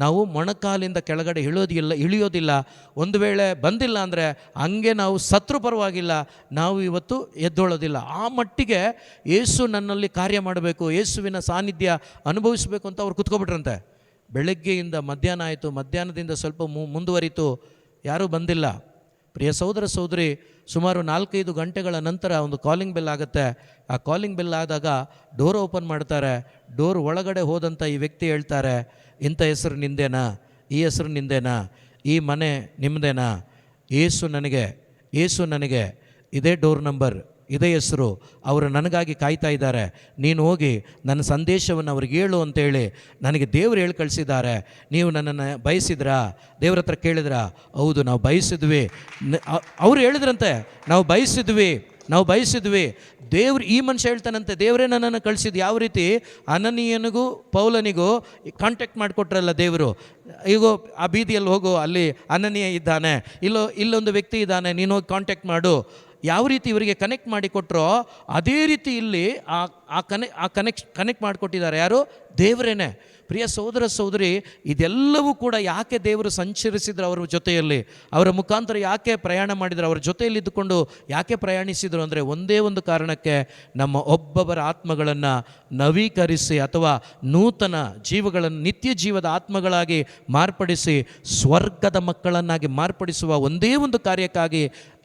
ನಾವು ಮೊಣಕಾಲಿಂದ ಕೆಳಗಡೆ ಇಳಿಯೋದಿಲ್ಲ. ಒಂದು ವೇಳೆ ಬಂದಿಲ್ಲ ಅಂದರೆ ಹಂಗೆ ನಾವು ಸತ್ರು ಪರವಾಗಿಲ್ಲ, ನಾವು ಇವತ್ತು ಎದ್ದೊಳ್ಳೋದಿಲ್ಲ. ಆ ಮಟ್ಟಿಗೆ ಯೇಸು ನನ್ನಲ್ಲಿ ಕಾರ್ಯ ಮಾಡಬೇಕು, ಯೇಸುವಿನ ಸಾನ್ನಿಧ್ಯ ಅನುಭವಿಸಬೇಕು ಅಂತ ಅವ್ರು ಕುತ್ಕೊಬಿಟ್ರಂತೆ. ಬೆಳಗ್ಗೆಯಿಂದ ಮಧ್ಯಾಹ್ನ ಆಯಿತು, ಮಧ್ಯಾಹ್ನದಿಂದ ಸ್ವಲ್ಪ ಮುಂದುವರಿತು, ಯಾರೂ ಬಂದಿಲ್ಲ. ಪ್ರಿಯ ಸಹೋದರ ಸಹೋದರಿ, ಸುಮಾರು 4-5 ಗಂಟೆಗಳ ನಂತರ ಒಂದು ಕಾಲಿಂಗ್ ಬೆಲ್ ಆಗುತ್ತೆ. ಆ ಕಾಲಿಂಗ್ ಬೆಲ್ ಆದಾಗ ಡೋರ್ ಓಪನ್ ಮಾಡ್ತಾರೆ. ಡೋರ್ ಒಳಗಡೆ ಹೋದಂಥ ಈ ವ್ಯಕ್ತಿ ಹೇಳ್ತಾರೆ, ಇಂಥ ಹೆಸರು ನಿಂದೇನಾ, ಈ ಹೆಸರು ನಿಂದೇನಾ, ಈ ಮನೆ ನಿಮ್ಮದೇನಾ, ಏಸು ನನಗೆ ಇದೇ ಡೋರ್ ನಂಬರ್, ಇದೇ ಹೆಸರು, ಅವರು ನನಗಾಗಿ ಕಾಯ್ತಾ ಇದ್ದಾರೆ, ನೀನು ಹೋಗಿ ನನ್ನ ಸಂದೇಶವನ್ನು ಅವ್ರಿಗೆ ಹೇಳು ಅಂತೇಳಿ ನನಗೆ ದೇವರು ಹೇಳಿ ಕಳಿಸಿದ್ದಾರೆ. ನೀವು ನನ್ನನ್ನು ಬಯಸಿದ್ರಾ, ದೇವ್ರ ಹತ್ರ ಕೇಳಿದ್ರಾ? ಹೌದು, ನಾವು ಬಯಸಿದ್ವಿ. ಅವರು ಹೇಳಿದ್ರಂತೆ, ನಾವು ಬಯಸಿದ್ವಿ. ದೇವ್ರು, ಈ ಮನುಷ್ಯ ಹೇಳ್ತಾನಂತೆ, ದೇವರೇ ನನ್ನನ್ನು ಕಳಿಸಿದ್ದು. ಯಾವ ರೀತಿ? ಅನನೀಯನಿಗೂ ಪೌಲನಿಗೂ ಕಾಂಟ್ಯಾಕ್ಟ್ ಮಾಡಿಕೊಟ್ರಲ್ಲ ದೇವರು. ಈಗ ಆ ಬೀದಿಯಲ್ಲಿ ಹೋಗು, ಅಲ್ಲಿ ಅನನೀಯ ಇದ್ದಾನೆ, ಇಲ್ಲೊಂದು ವ್ಯಕ್ತಿ ಇದ್ದಾನೆ, ನೀನು ಹೋಗಿ ಕಾಂಟ್ಯಾಕ್ಟ್ ಮಾಡು. ಯಾವ ರೀತಿ ಇವರಿಗೆ ಕನೆಕ್ಟ್ ಮಾಡಿಕೊಟ್ರೋ ಅದೇ ರೀತಿ ಇಲ್ಲಿ ಕನೆಕ್ಟ್ ಮಾಡಿಕೊಟ್ಟಿದ್ದಾರೆ. ಯಾರು? ದೇವರೇನೆ. ಪ್ರಿಯ ಸಹೋದರ ಸಹೋದರಿ, ಇದೆಲ್ಲವೂ ಕೂಡ ಯಾಕೆ ದೇವರು ಸಂಚರಿಸಿದ್ರು ಅವರ ಜೊತೆಯಲ್ಲಿ, ಅವರ ಮುಖಾಂತರ ಯಾಕೆ ಪ್ರಯಾಣ ಮಾಡಿದ್ರು, ಅವರ ಜೊತೆಯಲ್ಲಿ ಇದ್ದುಕೊಂಡು ಯಾಕೆ ಪ್ರಯಾಣಿಸಿದರು ಅಂದರೆ ಒಂದೇ ಒಂದು ಕಾರಣಕ್ಕೆ, ನಮ್ಮ ಒಬ್ಬೊಬ್ಬರ ಆತ್ಮಗಳನ್ನು ನವೀಕರಿಸಿ ಅಥವಾ ನೂತನ ಜೀವಗಳನ್ನು, ನಿತ್ಯ ಜೀವದ ಆತ್ಮಗಳಾಗಿ ಮಾರ್ಪಡಿಸಿ ಸ್ವರ್ಗದ ಮಕ್ಕಳನ್ನಾಗಿ ಮಾರ್ಪಡಿಸುವ ಒಂದೇ ಒಂದು ಕಾರ್ಯಕ್ಕಾಗಿ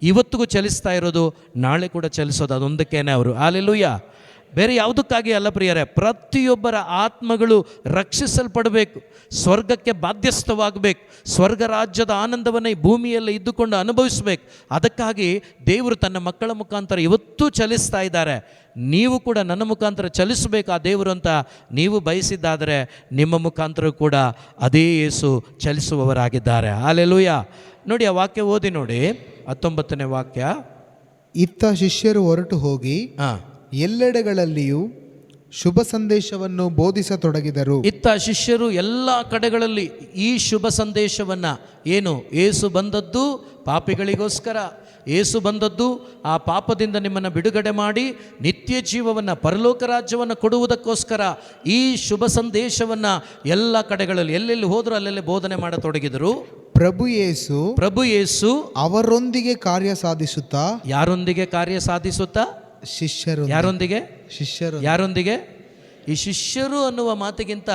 ಇವತ್ತಿಗೂ ಚಲಿಸ್ತಾ ಇರೋದು, ನಾಳೆ ಕೂಡ ಚಲಿಸೋದು ಅದೊಂದಕ್ಕೇನೆ ಅವರು. ಹಲ್ಲೆಲೂಯಾ. ಬೇರೆ ಯಾವುದಕ್ಕಾಗಿ ಅಲ್ಲ ಪ್ರಿಯರೇ. ಪ್ರತಿಯೊಬ್ಬರ ಆತ್ಮಗಳು ರಕ್ಷಿಸಲ್ಪಡಬೇಕು, ಸ್ವರ್ಗಕ್ಕೆ ಬಾಧ್ಯಸ್ಥವಾಗಬೇಕು, ಸ್ವರ್ಗ ರಾಜ್ಯದ ಆನಂದವನ್ನು ಈ ಭೂಮಿಯಲ್ಲಿ ಇದ್ದುಕೊಂಡು ಅನುಭವಿಸಬೇಕು. ಅದಕ್ಕಾಗಿ ದೇವರು ತನ್ನ ಮಕ್ಕಳ ಮುಖಾಂತರ ಇವತ್ತೂ ಚಲಿಸ್ತಾ ಇದ್ದಾರೆ. ನೀವು ಕೂಡ ನನ್ನ ಮುಖಾಂತರ ಚಲಿಸಬೇಕು ಆ ದೇವರು ಅಂತ ನೀವು ಬಯಸಿದ್ದಾದರೆ ನಿಮ್ಮ ಮುಖಾಂತರ ಕೂಡ ಅದೇ ಯೇಸು ಚಲಿಸುವವರಾಗಿದ್ದಾರೆ. ಹಲ್ಲೆಲೂಯಾ. ನೋಡಿ, ಆ ವಾಕ್ಯ ಓದಿ ನೋಡಿ, 19ನೇ ವಾಕ್ಯ. ಇತ್ತ ಶಿಷ್ಯರು ಹೊರಟು ಹೋಗಿ ಎಲ್ಲೆಡೆಗಳಲ್ಲಿಯೂ ಶುಭ ಸಂದೇಶವನ್ನು ಬೋಧಿಸತೊಡಗಿದರು. ಇತ್ತ ಶಿಷ್ಯರು ಎಲ್ಲ ಕಡೆಗಳಲ್ಲಿ ಈ ಶುಭ ಸಂದೇಶವನ್ನು, ಏನು? ಏಸು ಬಂದದ್ದು ಪಾಪಿಗಳಿಗೋಸ್ಕರ, ಏಸು ಬಂದದ್ದು ಆ ಪಾಪದಿಂದ ನಿಮ್ಮನ್ನು ಬಿಡುಗಡೆ ಮಾಡಿ ನಿತ್ಯ ಜೀವವನ್ನು, ಪರಲೋಕ ರಾಜ್ಯವನ್ನು ಕೊಡುವುದಕ್ಕೋಸ್ಕರ ಈ ಶುಭ ಸಂದೇಶವನ್ನು ಎಲ್ಲ ಕಡೆಗಳಲ್ಲಿ ಎಲ್ಲೆಲ್ಲಿ ಹೋದರೂ ಅಲ್ಲೆಲ್ಲಿ ಬೋಧನೆ ಮಾಡತೊಡಗಿದರು. ಪ್ರಭು ಯೇಸು ಅವರೊಂದಿಗೆ ಕಾರ್ಯ ಸಾಧಿಸುತ್ತಾ. ಯಾರೊಂದಿಗೆ ಕಾರ್ಯ ಸಾಧಿಸುತ್ತಾ? ಶಿಷ್ಯರು. ಯಾರೊಂದಿಗೆ? ಶಿಷ್ಯರು. ಯಾರೊಂದಿಗೆ? ಈ ಶಿಷ್ಯರು ಅನ್ನುವ ಮಾತಿಗಿಂತ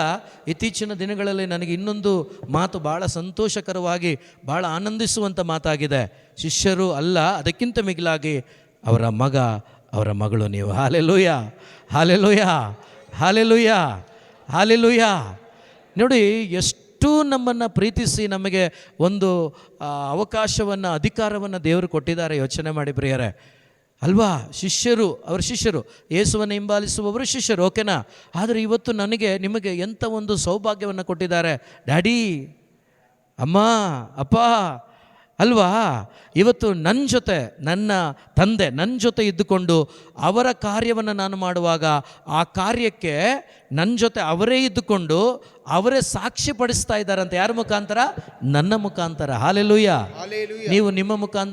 ಇತ್ತೀಚಿನ ದಿನಗಳಲ್ಲಿ ನನಗೆ ಇನ್ನೊಂದು ಮಾತು ಭಾಳ ಸಂತೋಷಕರವಾಗಿ, ಭಾಳ ಆನಂದಿಸುವಂಥ ಮಾತಾಗಿದೆ. ಶಿಷ್ಯರು ಅಲ್ಲ, ಅದಕ್ಕಿಂತ ಮಿಗಿಲಾಗಿ ಅವರ ಮಗ, ಅವರ ಮಗಳು ನೀವು. Hallelujah, hallelujah, hallelujah, hallelujah. ನೋಡಿ, ಎಷ್ಟು ನಮ್ಮನ್ನು ಪ್ರೀತಿಸಿ ನಮಗೆ ಒಂದು ಅವಕಾಶವನ್ನು, ಅಧಿಕಾರವನ್ನು ದೇವರು ಕೊಟ್ಟಿದ್ದಾರೆ. ಯೋಚನೆ ಮಾಡಿ ಪ್ರಿಯರೇ, ಅಲ್ವಾ? ಅವರ ಶಿಷ್ಯರು, ಯೇಸುವನ್ನು ಹಿಂಬಾಲಿಸುವವರು ಶಿಷ್ಯರು, ಓಕೆನಾ? ಆದರೆ ಇವತ್ತು ನಿಮಗೆ ಎಂಥ ಒಂದು ಸೌಭಾಗ್ಯವನ್ನು ಕೊಟ್ಟಿದ್ದಾರೆ. ಡ್ಯಾಡಿ, ಅಮ್ಮ, ಅಪ್ಪ, ಅಲ್ವಾ? ಇವತ್ತು ನನ್ನ ಜೊತೆ, ನನ್ನ ತಂದೆ ನನ್ನ ಜೊತೆ ಇದ್ದುಕೊಂಡು ಅವರ ಕಾರ್ಯವನ್ನು ನಾನು ಮಾಡುವಾಗ ಆ ಕಾರ್ಯಕ್ಕೆ ನನ್ನ ಜೊತೆ ಅವರೇ ಇದ್ದುಕೊಂಡು ಅವರೇ ಸಾಕ್ಷಿ ಪಡಿಸ್ತಾ ಇದ್ದಾರೆ ಅಂತ. ಯಾರ ಮುಖಾಂತರ? ನನ್ನ ಮುಖಾಂತರ. ಹಲ್ಲೆಲೂಯಾ. ನೀವು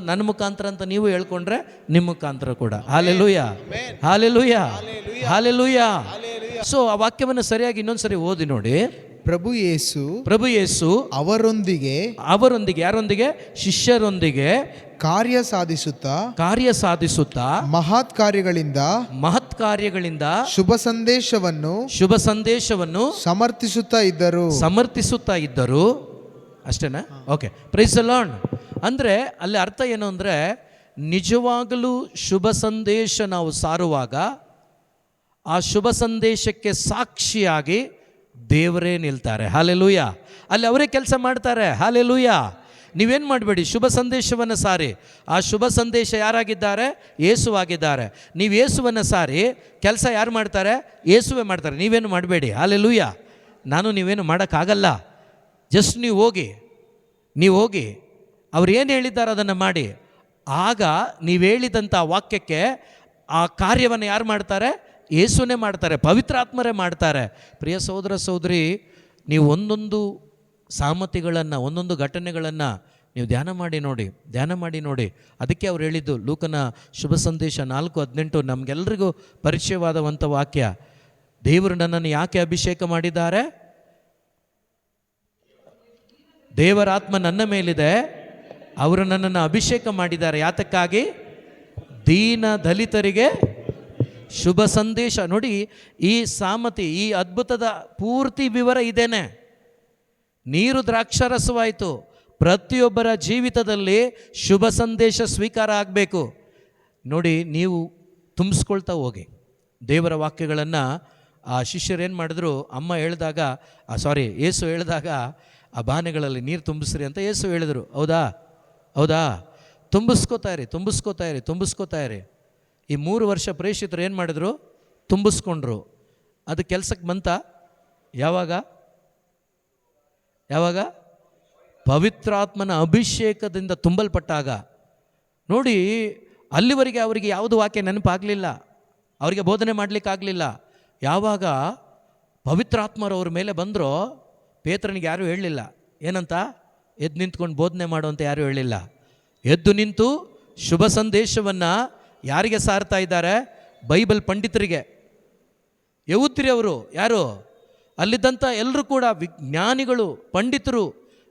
ನನ್ನ ಮುಖಾಂತರ ಅಂತ ನೀವು ಹೇಳ್ಕೊಂಡ್ರೆ ನಿಮ್ಮ ಮುಖಾಂತರ ಕೂಡ. Hallelujah, hallelujah, hallelujah. ಸೊ ಆ ವಾಕ್ಯವನ್ನು ಸರಿಯಾಗಿ ಇನ್ನೊಂದ್ಸರಿ ಓದಿ ನೋಡಿ. ಪ್ರಭು ಯೇಸು ಅವರೊಂದಿಗೆ, ಯಾರೊಂದಿಗೆ? ಶಿಷ್ಯರೊಂದಿಗೆ ಕಾರ್ಯ ಸಾಧಿಸುತ್ತಾ ಮಹತ್ ಕಾರ್ಯಗಳಿಂದ ಶುಭ ಸಂದೇಶವನ್ನು ಸಮರ್ಥಿಸುತ್ತಾ ಇದ್ದರು. ಅಷ್ಟೇನಾ? Okay, praise the lord. ಅಂದರೆ ಅಲ್ಲಿ ಅರ್ಥ ಏನು ಅಂದರೆ, ನಿಜವಾಗಲೂ ಶುಭ ಸಂದೇಶ ನಾವು ಸಾರುವಾಗ ಆ ಶುಭ ಸಂದೇಶಕ್ಕೆ ಸಾಕ್ಷಿಯಾಗಿ ದೇವರೇ ನಿಲ್ತಾರೆ. ಹಲ್ಲೆಲೂಯಾ. ಅಲ್ಲಿ ಅವರೇ ಕೆಲಸ ಮಾಡ್ತಾರೆ. ಹಲ್ಲೆಲೂಯಾ. ನೀವೇನು ಮಾಡಬೇಡಿ, ಶುಭ ಸಂದೇಶವನ್ನು ಸಾರಿ. ಆ ಶುಭ ಸಂದೇಶ ಯಾರಾಗಿದ್ದಾರೆ? ಯೇಸುವಾಗಿದ್ದಾರೆ. ನೀವು ಯೇಸುವನ್ನು ಸಾರಿ, ಕೆಲಸ ಯಾರು ಮಾಡ್ತಾರೆ? ಯೇಸುವೇ ಮಾಡ್ತಾರೆ. ನೀವೇನು ಮಾಡಬೇಡಿ. ಹಲ್ಲೆಲೂಯಾ. ನೀವೇನು ಮಾಡೋಕ್ಕಾಗಲ್ಲ. ಜಸ್ಟ್ ನೀವು ಹೋಗಿ ಅವ್ರು ಏನು ಹೇಳಿದ್ದಾರೆ ಅದನ್ನು ಮಾಡಿ. ಆಗ ನೀವು ಹೇಳಿದಂಥ ವಾಕ್ಯಕ್ಕೆ ಆ ಕಾರ್ಯವನ್ನು ಯಾರು ಮಾಡ್ತಾರೆ? ಯೇಸುನೇ ಮಾಡ್ತಾರೆ, ಪವಿತ್ರಾತ್ಮರೇ ಮಾಡ್ತಾರೆ. ಪ್ರಿಯ ಸಹೋದರ ಸಹೋದರಿ, ನೀವು ಒಂದೊಂದು ಸಾಮತಿಗಳನ್ನು, ಒಂದೊಂದು ಘಟನೆಗಳನ್ನು ನೀವು ಧ್ಯಾನ ಮಾಡಿ ನೋಡಿ. ಅದಕ್ಕೆ ಅವ್ರು ಹೇಳಿದ್ದು, ಲೂಕನ ಶುಭ ಸಂದೇಶ 4:18 ನಮಗೆಲ್ಲರಿಗೂ ಪರಿಚಯವಾದಂಥ ವಾಕ್ಯ. ದೇವರು ನನ್ನನ್ನು ಯಾಕೆ ಅಭಿಷೇಕ ಮಾಡಿದ್ದಾರೆ? ದೇವರ ಆತ್ಮ ನನ್ನ ಮೇಲಿದೆ, ಅವರು ನನ್ನನ್ನು ಅಭಿಷೇಕ ಮಾಡಿದ್ದಾರೆ. ಯಾತಕ್ಕಾಗಿ? ದೀನ ದಲಿತರಿಗೆ ಶುಭ ಸಂದೇಶ. ನೋಡಿ, ಈ ಸಾಮತಿ, ಈ ಅದ್ಭುತದ ಪೂರ್ತಿ ವಿವರ ಇದೇನೆ. ನೀರು ದ್ರಾಕ್ಷಾರಸವಾಯಿತು. ಪ್ರತಿಯೊಬ್ಬರ ಜೀವಿತದಲ್ಲಿ ಶುಭ ಸಂದೇಶ ಸ್ವೀಕಾರ ಆಗಬೇಕು. ನೋಡಿ, ನೀವು ತುಂಬಿಸ್ಕೊಳ್ತಾ ಹೋಗಿ ದೇವರ ವಾಕ್ಯಗಳನ್ನು. ಆ ಶಿಷ್ಯರು ಏನು ಮಾಡಿದ್ರು, ಅಮ್ಮ ಹೇಳಿದಾಗ, ಯೇಸು ಹೇಳಿದಾಗ ಆ ಬಾನೆಗಳಲ್ಲಿ ನೀರು ತುಂಬಿಸ್ರಿ ಅಂತ ಯೇಸು ಹೇಳಿದರು. ಹೌದಾ? ತುಂಬಿಸ್ಕೋತಾ ಇರಿ. ಈ 3 ವರ್ಷ ಪ್ರೇಷಿತರು ಏನು ಮಾಡಿದ್ರು? ತುಂಬಿಸ್ಕೊಂಡ್ರು. ಅದು ಕೆಲಸಕ್ಕೆ ಬಂತ? ಯಾವಾಗ? ಪವಿತ್ರಾತ್ಮನ ಅಭಿಷೇಕದಿಂದ ತುಂಬಲ್ಪಟ್ಟಾಗ. ನೋಡಿ, ಅಲ್ಲಿವರೆಗೆ ಅವರಿಗೆ ಯಾವುದು ವಾಕ್ಯ ನೆನಪಾಗಲಿಲ್ಲ, ಅವರಿಗೆ ಬೋಧನೆ ಮಾಡಲಿಕ್ಕಾಗಲಿಲ್ಲ. ಯಾವಾಗ ಪವಿತ್ರಾತ್ಮರವ್ರ ಮೇಲೆ ಬಂದರೋ, ಪೇತ್ರನಿಗೆ ಯಾರೂ ಹೇಳಲಿಲ್ಲ ಏನಂತ, ಎದ್ದು ನಿಂತ್ಕೊಂಡು ಬೋಧನೆ ಮಾಡುವಂತ ಯಾರೂ ಹೇಳಿಲ್ಲ. ಎದ್ದು ನಿಂತು ಶುಭ ಸಂದೇಶವನ್ನು ಯಾರಿಗೆ ಸಾರ್ತಾ ಇದ್ದಾರೆ? ಬೈಬಲ್ ಪಂಡಿತರಿಗೆ. ಯಹೂದ್ಯರು ಅವರು ಯಾರು? ಅಲ್ಲಿದ್ದಂಥ ಎಲ್ಲರೂ ಕೂಡ ವಿಜ್ಞಾನಿಗಳು, ಪಂಡಿತರು,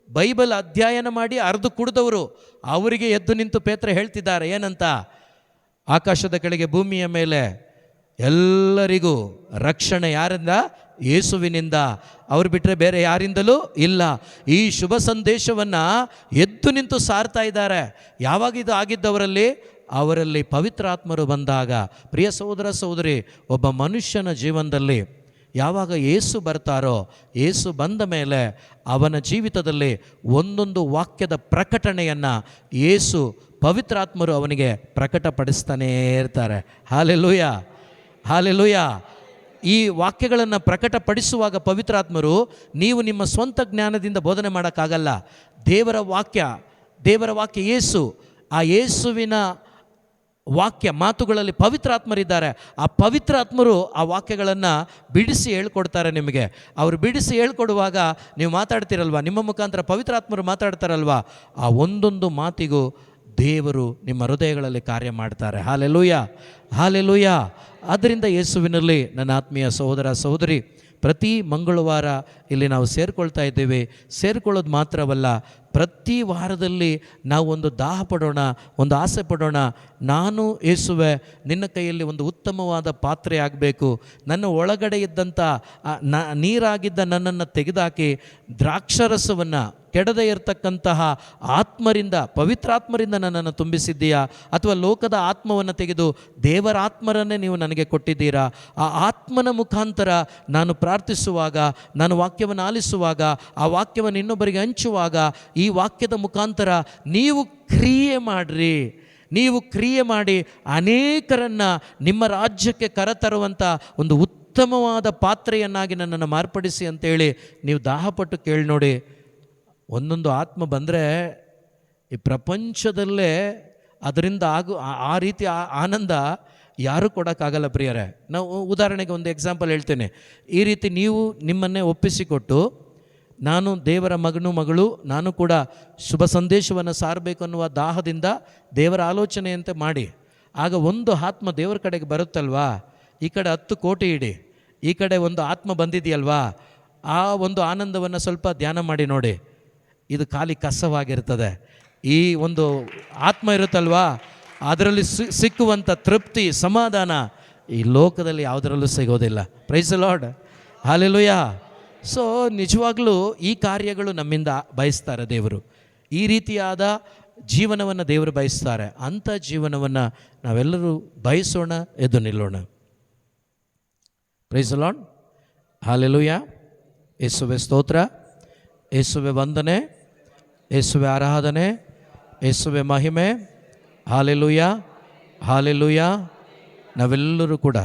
ಬೈಬಲ್ ಅಧ್ಯಯನ ಮಾಡಿ ಅರ್ದು ಕುಡಿದವರು. ಅವರಿಗೆ ಎದ್ದು ನಿಂತು ಪೇತ್ರ ಹೇಳ್ತಿದ್ದಾರೆ ಏನಂತ? ಆಕಾಶದ ಕೆಳಗೆ ಭೂಮಿಯ ಮೇಲೆ ಎಲ್ಲರಿಗೂ ರಕ್ಷಣೆ ಯಾರಿಂದ? ಯೇಸುವಿನಿಂದ. ಅವ್ರು ಬಿಟ್ಟರೆ ಬೇರೆ ಯಾರಿಂದಲೂ ಇಲ್ಲ. ಈ ಶುಭ ಸಂದೇಶವನ್ನು ಎದ್ದು ನಿಂತು ಸಾರ್ತಾ ಇದ್ದಾರೆ. ಯಾವಾಗ ಇದು ಆಗಿದ್ದವರಲ್ಲಿ? ಅವರಲ್ಲಿ ಪವಿತ್ರಾತ್ಮರು ಬಂದಾಗ. ಪ್ರಿಯ ಸಹೋದರ ಸಹೋದರಿ, ಒಬ್ಬ ಮನುಷ್ಯನ ಜೀವನದಲ್ಲಿ ಯಾವಾಗ ಯೇಸು ಬರ್ತಾರೋ, ಯೇಸು ಬಂದ ಮೇಲೆ ಅವನ ಜೀವಿತದಲ್ಲಿ ಒಂದೊಂದು ವಾಕ್ಯದ ಪ್ರಕಟಣೆಯನ್ನು ಯೇಸು ಪವಿತ್ರಾತ್ಮರು ಅವನಿಗೆ ಪ್ರಕಟಪಡಿಸ್ತಾನೇ ಇರ್ತಾರೆ. ಹಾಲೆಲೂಯ. ಈ ವಾಕ್ಯಗಳನ್ನು ಪ್ರಕಟಪಡಿಸುವಾಗ ಪವಿತ್ರಾತ್ಮರು, ನೀವು ನಿಮ್ಮ ಸ್ವಂತ ಜ್ಞಾನದಿಂದ ಬೋಧನೆ ಮಾಡೋಕ್ಕಾಗಲ್ಲ. ದೇವರ ವಾಕ್ಯ ಯೇಸು, ಆ ಯೇಸುವಿನ ವಾಕ್ಯ ಮಾತುಗಳಲ್ಲಿ ಪವಿತ್ರಾತ್ಮರಿದ್ದಾರೆ. ಆ ಪವಿತ್ರಾತ್ಮರು ಆ ವಾಕ್ಯಗಳನ್ನು ಬಿಡಿಸಿ ಹೇಳ್ಕೊಡ್ತಾರೆ ನಿಮಗೆ. ಅವರು ಬಿಡಿಸಿ ಹೇಳ್ಕೊಡುವಾಗ ನೀವು ಮಾತಾಡ್ತಿರಲ್ವ, ನಿಮ್ಮ ಮುಖಾಂತರ ಪವಿತ್ರಾತ್ಮರು ಮಾತಾಡ್ತಾರಲ್ವ, ಆ ಒಂದೊಂದು ಮಾತಿಗೂ ದೇವರು ನಿಮ್ಮ ಹೃದಯಗಳಲ್ಲಿ ಕಾರ್ಯ ಮಾಡ್ತಾರೆ. ಹಾಲೆಲೂಯ. ಆದ್ದರಿಂದ ಯೇಸುವಿನಲ್ಲಿ ನನ್ನ ಆತ್ಮೀಯ ಸಹೋದರ ಸಹೋದರಿ, ಪ್ರತಿ ಮಂಗಳವಾರ ಇಲ್ಲಿ ನಾವು ಸೇರಿಕೊಳ್ತಾ ಇದ್ದೇವೆ. ಸೇರಿಕೊಳ್ಳೋದು ಮಾತ್ರವಲ್ಲ, ಪ್ರತಿ ವಾರದಲ್ಲಿ ನಾವು ಒಂದು ದಾಹ ಪಡೋಣ, ಒಂದು ಆಸೆ ಪಡೋಣ. ನಾನು ಯೇಸುವೆ ನಿನ್ನ ಕೈಯಲ್ಲಿ ಒಂದು ಉತ್ತಮವಾದ ಪಾತ್ರೆ ಆಗಬೇಕು. ನನ್ನ ಒಳಗಡೆ ಇದ್ದಂಥ ನೀರಾಗಿದ್ದ ನನ್ನನ್ನು ತೆಗೆದುಹಾಕಿ ದ್ರಾಕ್ಷಾರಸವನ್ನು, ಕೆಡದೇ ಇರತಕ್ಕಂತಹ ಆತ್ಮರಿಂದ, ಪವಿತ್ರಾತ್ಮರಿಂದ ನನ್ನನ್ನು ತುಂಬಿಸಿದ್ದೀಯಾ? ಅಥವಾ ಲೋಕದ ಆತ್ಮವನ್ನು ತೆಗೆದು ದೇವರ ಆತ್ಮರನ್ನೇ ನೀವು ನನಗೆ ಕೊಟ್ಟಿದ್ದೀರಾ? ಆ ಆತ್ಮನ ಮುಖಾಂತರ ನಾನು ಪ್ರಾರ್ಥಿಸುವಾಗ, ನಾನು ವಾಕ್ಯವನ್ನು ಆಲಿಸುವಾಗ, ಆ ವಾಕ್ಯವನ್ನು ಇನ್ನೊಬ್ಬರಿಗೆ ಹಂಚುವಾಗ, ಈ ವಾಕ್ಯದ ಮುಖಾಂತರ ನೀವು ಕ್ರಿಯೆ ಮಾಡಿ ಅನೇಕರನ್ನು ನಿಮ್ಮ ರಾಜ್ಯಕ್ಕೆ ಕರೆತರುವಂಥ ಒಂದು ಉತ್ತಮವಾದ ಪಾತ್ರೆಯನ್ನಾಗಿ ನನ್ನನ್ನು ಮಾರ್ಪಡಿಸಿ ಅಂತೇಳಿ ನೀವು ದಾಹಪಟ್ಟು ಕೇಳಿ ನೋಡಿ. ಒಂದೊಂದು ಆತ್ಮ ಬಂದರೆ ಈ ಪ್ರಪಂಚದಲ್ಲೇ ಅದರಿಂದ ಆ ರೀತಿ ಆನಂದ ಯಾರೂ ಕೊಡೋಕ್ಕಾಗಲ್ಲ ಪ್ರಿಯರೇ. ನಾವು ಉದಾಹರಣೆಗೆ ಒಂದು ಎಕ್ಸಾಂಪಲ್ ಹೇಳ್ತೇನೆ. ಈ ರೀತಿ ನೀವು ನಿಮ್ಮನ್ನೇ ಒಪ್ಪಿಸಿಕೊಟ್ಟು, ನಾನು ದೇವರ ಮಗಳು, ನಾನು ಕೂಡ ಶುಭ ಸಂದೇಶವನ್ನು ಸಾರಬೇಕು ಅನ್ನುವ ದಾಹದಿಂದ ದೇವರ ಆಲೋಚನೆಯಂತೆ ಮಾಡಿ, ಆಗ ಒಂದು ಆತ್ಮ ದೇವರ ಕಡೆಗೆ ಬರುತ್ತಲ್ವಾ, ಈ ಕಡೆ 10 ಕೋಟಿ ಇಡಿ, ಈ ಕಡೆ ಒಂದು ಆತ್ಮ ಬಂದಿದೆಯಲ್ವಾ, ಆ ಒಂದು ಆನಂದವನ್ನು ಸ್ವಲ್ಪ ಧ್ಯಾನ ಮಾಡಿ ನೋಡಿ. ಇದು ಖಾಲಿ ಕಸವಾಗಿರ್ತದೆ. ಈ ಒಂದು ಆತ್ಮ ಇರುತ್ತಲ್ವಾ, ಅದರಲ್ಲಿ ಸಿಕ್ಕುವಂಥ ತೃಪ್ತಿ, ಸಮಾಧಾನ ಈ ಲೋಕದಲ್ಲಿ ಯಾವುದರಲ್ಲೂ ಸಿಗೋದಿಲ್ಲ. Praise the lord, hallelujah. So ನಿಜವಾಗ್ಲೂ ಈ ಕಾರ್ಯಗಳು ನಮ್ಮಿಂದ ಬಯಸ್ತಾರೆ ದೇವರು. ಈ ರೀತಿಯಾದ ಜೀವನವನ್ನು ದೇವರು ಬಯಸ್ತಾರೆ. ಅಂಥ ಜೀವನವನ್ನು ನಾವೆಲ್ಲರೂ ಬಯಸೋಣ, ಎದ್ದು ನಿಲ್ಲೋಣ. Praise the lord, hallelujah. ಯೇಸುವೆ ಸ್ತೋತ್ರ, ಯೇಸುವೆ ವಂದನೆ, ಯೇಸುವೆ ಆರಾಧನೆ, ಯೇಸುವೆ ಮಹಿಮೆ. ಹಾಲೆಲೂಯ. ನಾವೆಲ್ಲರೂ ಕೂಡ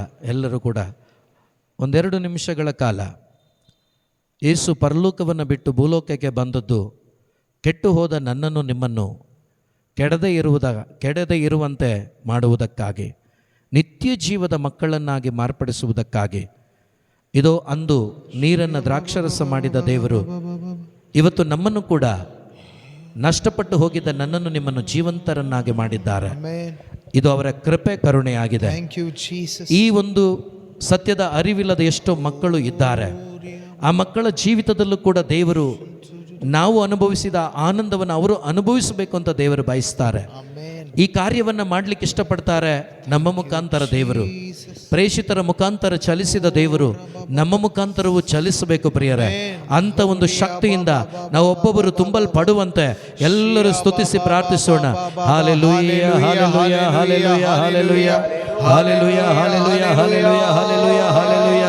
1-2 ನಿಮಿಷಗಳ ಕಾಲ ಯೇಸು ಪರಲೋಕವನ್ನು ಬಿಟ್ಟು ಭೂಲೋಕಕ್ಕೆ ಬಂದದ್ದು ಕೆಟ್ಟು ಹೋದ ನನ್ನನ್ನು ನಿಮ್ಮನ್ನು ಕೆಡದೇ ಇರುವಂತೆ ಮಾಡುವುದಕ್ಕಾಗಿ, ನಿತ್ಯ ನಿತ್ಯ ಜೀವದ ಮಕ್ಕಳನ್ನಾಗಿ ಮಾರ್ಪಡಿಸುವುದಕ್ಕಾಗಿ. ಇದೋ ಅಂದು ನೀರನ್ನು ದ್ರಾಕ್ಷರಸ ಮಾಡಿದ ದೇವರು ಇವತ್ತು ನಮ್ಮನ್ನು ಕೂಡ ನಷ್ಟಪಟ್ಟು ಹೋಗಿದ್ದ ನನ್ನನ್ನು ನಿಮ್ಮನ್ನು ಜೀವಂತರನ್ನಾಗಿ ಮಾಡಿದ್ದಾರೆ. ಇದು ಅವರ ಕೃಪೆ ಕರುಣೆಯಾಗಿದೆ. ಈ ಒಂದು ಸತ್ಯದ ಅರಿವಿಲ್ಲದ ಎಷ್ಟೋ ಮಕ್ಕಳು ಇದ್ದಾರೆ. ಆ ಮಕ್ಕಳ ಜೀವಿತದಲ್ಲೂ ಕೂಡ ದೇವರು ನಾವು ಅನುಭವಿಸಿದ ಆನಂದವನ್ನು ಅವರು ಅನುಭವಿಸಬೇಕು ಅಂತ ದೇವರು ಬಯಸ್ತಾರೆ. ಈ ಕಾರ್ಯವನ್ನು ಮಾಡಲಿಕ್ಕೆ ಇಷ್ಟಪಡ್ತಾರೆ. ನಮ್ಮ ಮುಖಾಂತರ ದೇವರು, ಪ್ರೇಷಿತರ ಮುಖಾಂತರ ಚಲಿಸಿದ ದೇವರು ನಮ್ಮ ಮುಖಾಂತರವೂ ಚಲಿಸಬೇಕು ಪ್ರಿಯರೇ. ಅಂತ ಒಂದು ಶಕ್ತಿಯಿಂದ ನಾವು ಒಬ್ಬೊಬ್ಬರು ತುಂಬಲ್ಪಡುವಂತೆ ಎಲ್ಲರೂ ಸ್ತುತಿಸಿ ಪ್ರಾರ್ಥಿಸೋಣ. Hallelujah, hallelujah, hallelujah, hallelujah, hallelujah, hallelujah, hallelujah, hallelujah, hallelujah.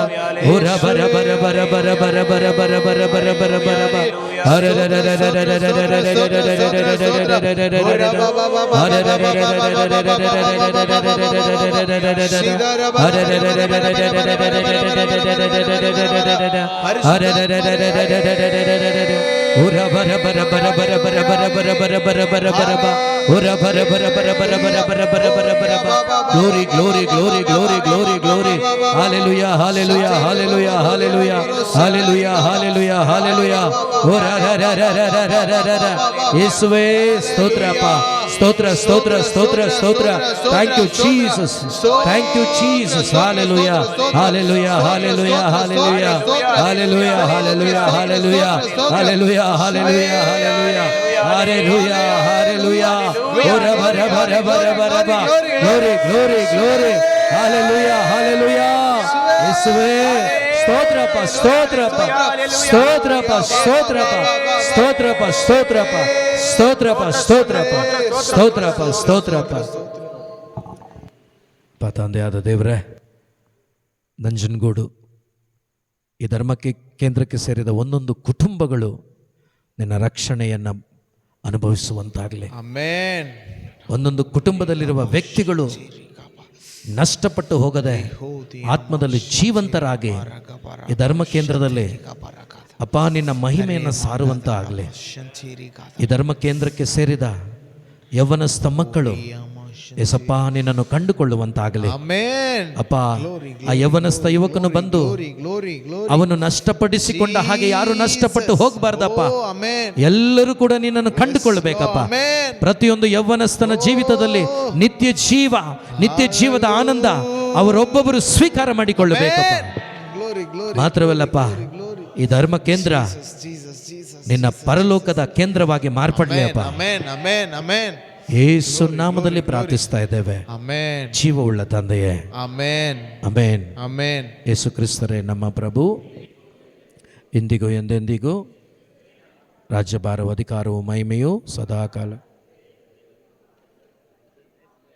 ಓರ ಬರ ಬರ ಬರ ಬರ ಬರ ಬರ ಬರ ಬರ ಬರ ಬರ ಬರ ಬರ Glory, glory, glory, glory, glory, glory. Hallelujah, hallelujah, hallelujah, hallelujah, hallelujah, hallelujah, hallelujah. ಯೇಸುವೇ ಸ್ತೋತ್ರಪ್ಪ, ಸ್ತೋತ್ರ, ಸ್ತೋತ್ರ, ಸ್ತೋತ್ರ, ಸ್ತೋತ್ರ. Thank you Jesus, thank you Jesus. Hallelujah, hallelujah, hallelujah, hallelujah, hallelujah, hallelujah, hallelujah, hallelujah, hallelujah, hallelujah, hallelujah, hallelujah. Ora bara bara bara bara ba. Glory, glory, glory. Hallelujah, hallelujah. ಯೇಸುವೇ ಸ್ತೋತ್ರಪ್ಪ, ಸ್ತೋತ್ರಪ್ಪ, ಸ್ತೋತ್ರಪ್ಪ, ಸ್ತೋತ್ರಪ್ಪ, ಸ್ತೋತ್ರಪ್ಪ, ಸ್ತೋತ್ರಪ್ಪ, ಸ್ತೋತ್ರಪ್ಪ, ಸ್ತೋತ್ರಪ್ಪ, ಸ್ತೋತ್ರಪ್ಪ, ಸ್ತೋತ್ರಪ್ಪ. ತಂದೆಯಾದ ದೇವರೇ, ನಂಜನಗೂಡು ಈ ಧರ್ಮಕ್ಕೆ ಕೇಂದ್ರಕ್ಕೆ ಸೇರಿದ ಒಂದೊಂದು ಕುಟುಂಬಗಳು ನಿನ್ನ ರಕ್ಷಣೆಯನ್ನು ಅನುಭವಿಸುವಂತಾಗಲಿ. ಆಮೆನ್. ಒಂದೊಂದು ಕುಟುಂಬದಲ್ಲಿರುವ ವ್ಯಕ್ತಿಗಳು ನಷ್ಟಪಟ್ಟು ಹೋಗದೆ ಆತ್ಮದಲ್ಲಿ ಜೀವಂತರಾಗಿ ಈ ಧರ್ಮ ಕೇಂದ್ರದಲ್ಲಿ ಅಪ್ಪ ನಿನ್ನ ಮಹಿಮೆಯನ್ನು ಸಾರುವಂತ ಆಗಲಿ. ಈ ಧರ್ಮ ಕೇಂದ್ರಕ್ಕೆ ಸೇರಿದ ಯೌವನಸ್ಥ ಮಕ್ಕಳು ಯೇಸಪ್ಪ ನಿನ್ನನ್ನು ಕಂಡುಕೊಳ್ಳುವಂತಾಗಲಿ. ಅಪ್ಪ ಆ ಯೌವನಸ್ಥ ಯುವಕನು ಬಂದು ಅವನು ನಷ್ಟಪಡಿಸಿಕೊಂಡ ಹಾಗೆ ಯಾರು ನಷ್ಟಪಟ್ಟು ಹೋಗಬಾರ್ದಪ್ಪ. ಎಲ್ಲರೂ ಕೂಡ ನಿನ್ನನ್ನು ಕಂಡುಕೊಳ್ಳಬೇಕಪ್ಪ. ಪ್ರತಿಯೊಂದು ಯೌವನಸ್ಥನ ಜೀವಿತದಲ್ಲಿ ನಿತ್ಯ ಜೀವದ ಆನಂದ ಅವರೊಬ್ಬೊಬ್ಬರು ಸ್ವೀಕಾರ ಮಾಡಿಕೊಳ್ಳಬೇಕಪ್ಪ. ಮಾತ್ರವಲ್ಲಪ್ಪ, ಈ ಧರ್ಮ ಕೇಂದ್ರ ನಿನ್ನ ಪರಲೋಕದ ಕೇಂದ್ರವಾಗಿ ಮಾರ್ಪಡಲಿ ಅಪ್ಪ. ಯೇಸು ನಾಮದಲ್ಲಿ ಪ್ರಾರ್ಥಿಸ್ತಾ ಇದ್ದೇವೆ. ಜೀವವುಳ್ಳ ತಂದೆಯೇ, ಆಮೆನ್, ಆಮೆನ್, ಆಮೆನ್. ಯೇಸು ಕ್ರಿಸ್ತರೇ ನಮ್ಮ ಪ್ರಭು, ಇಂದಿಗೂ ಎಂದೆಂದಿಗೂ ರಾಜ್ಯಭಾರವು ಅಧಿಕಾರವು ಮಹಿಮೆಯು ಸದಾಕಾಲ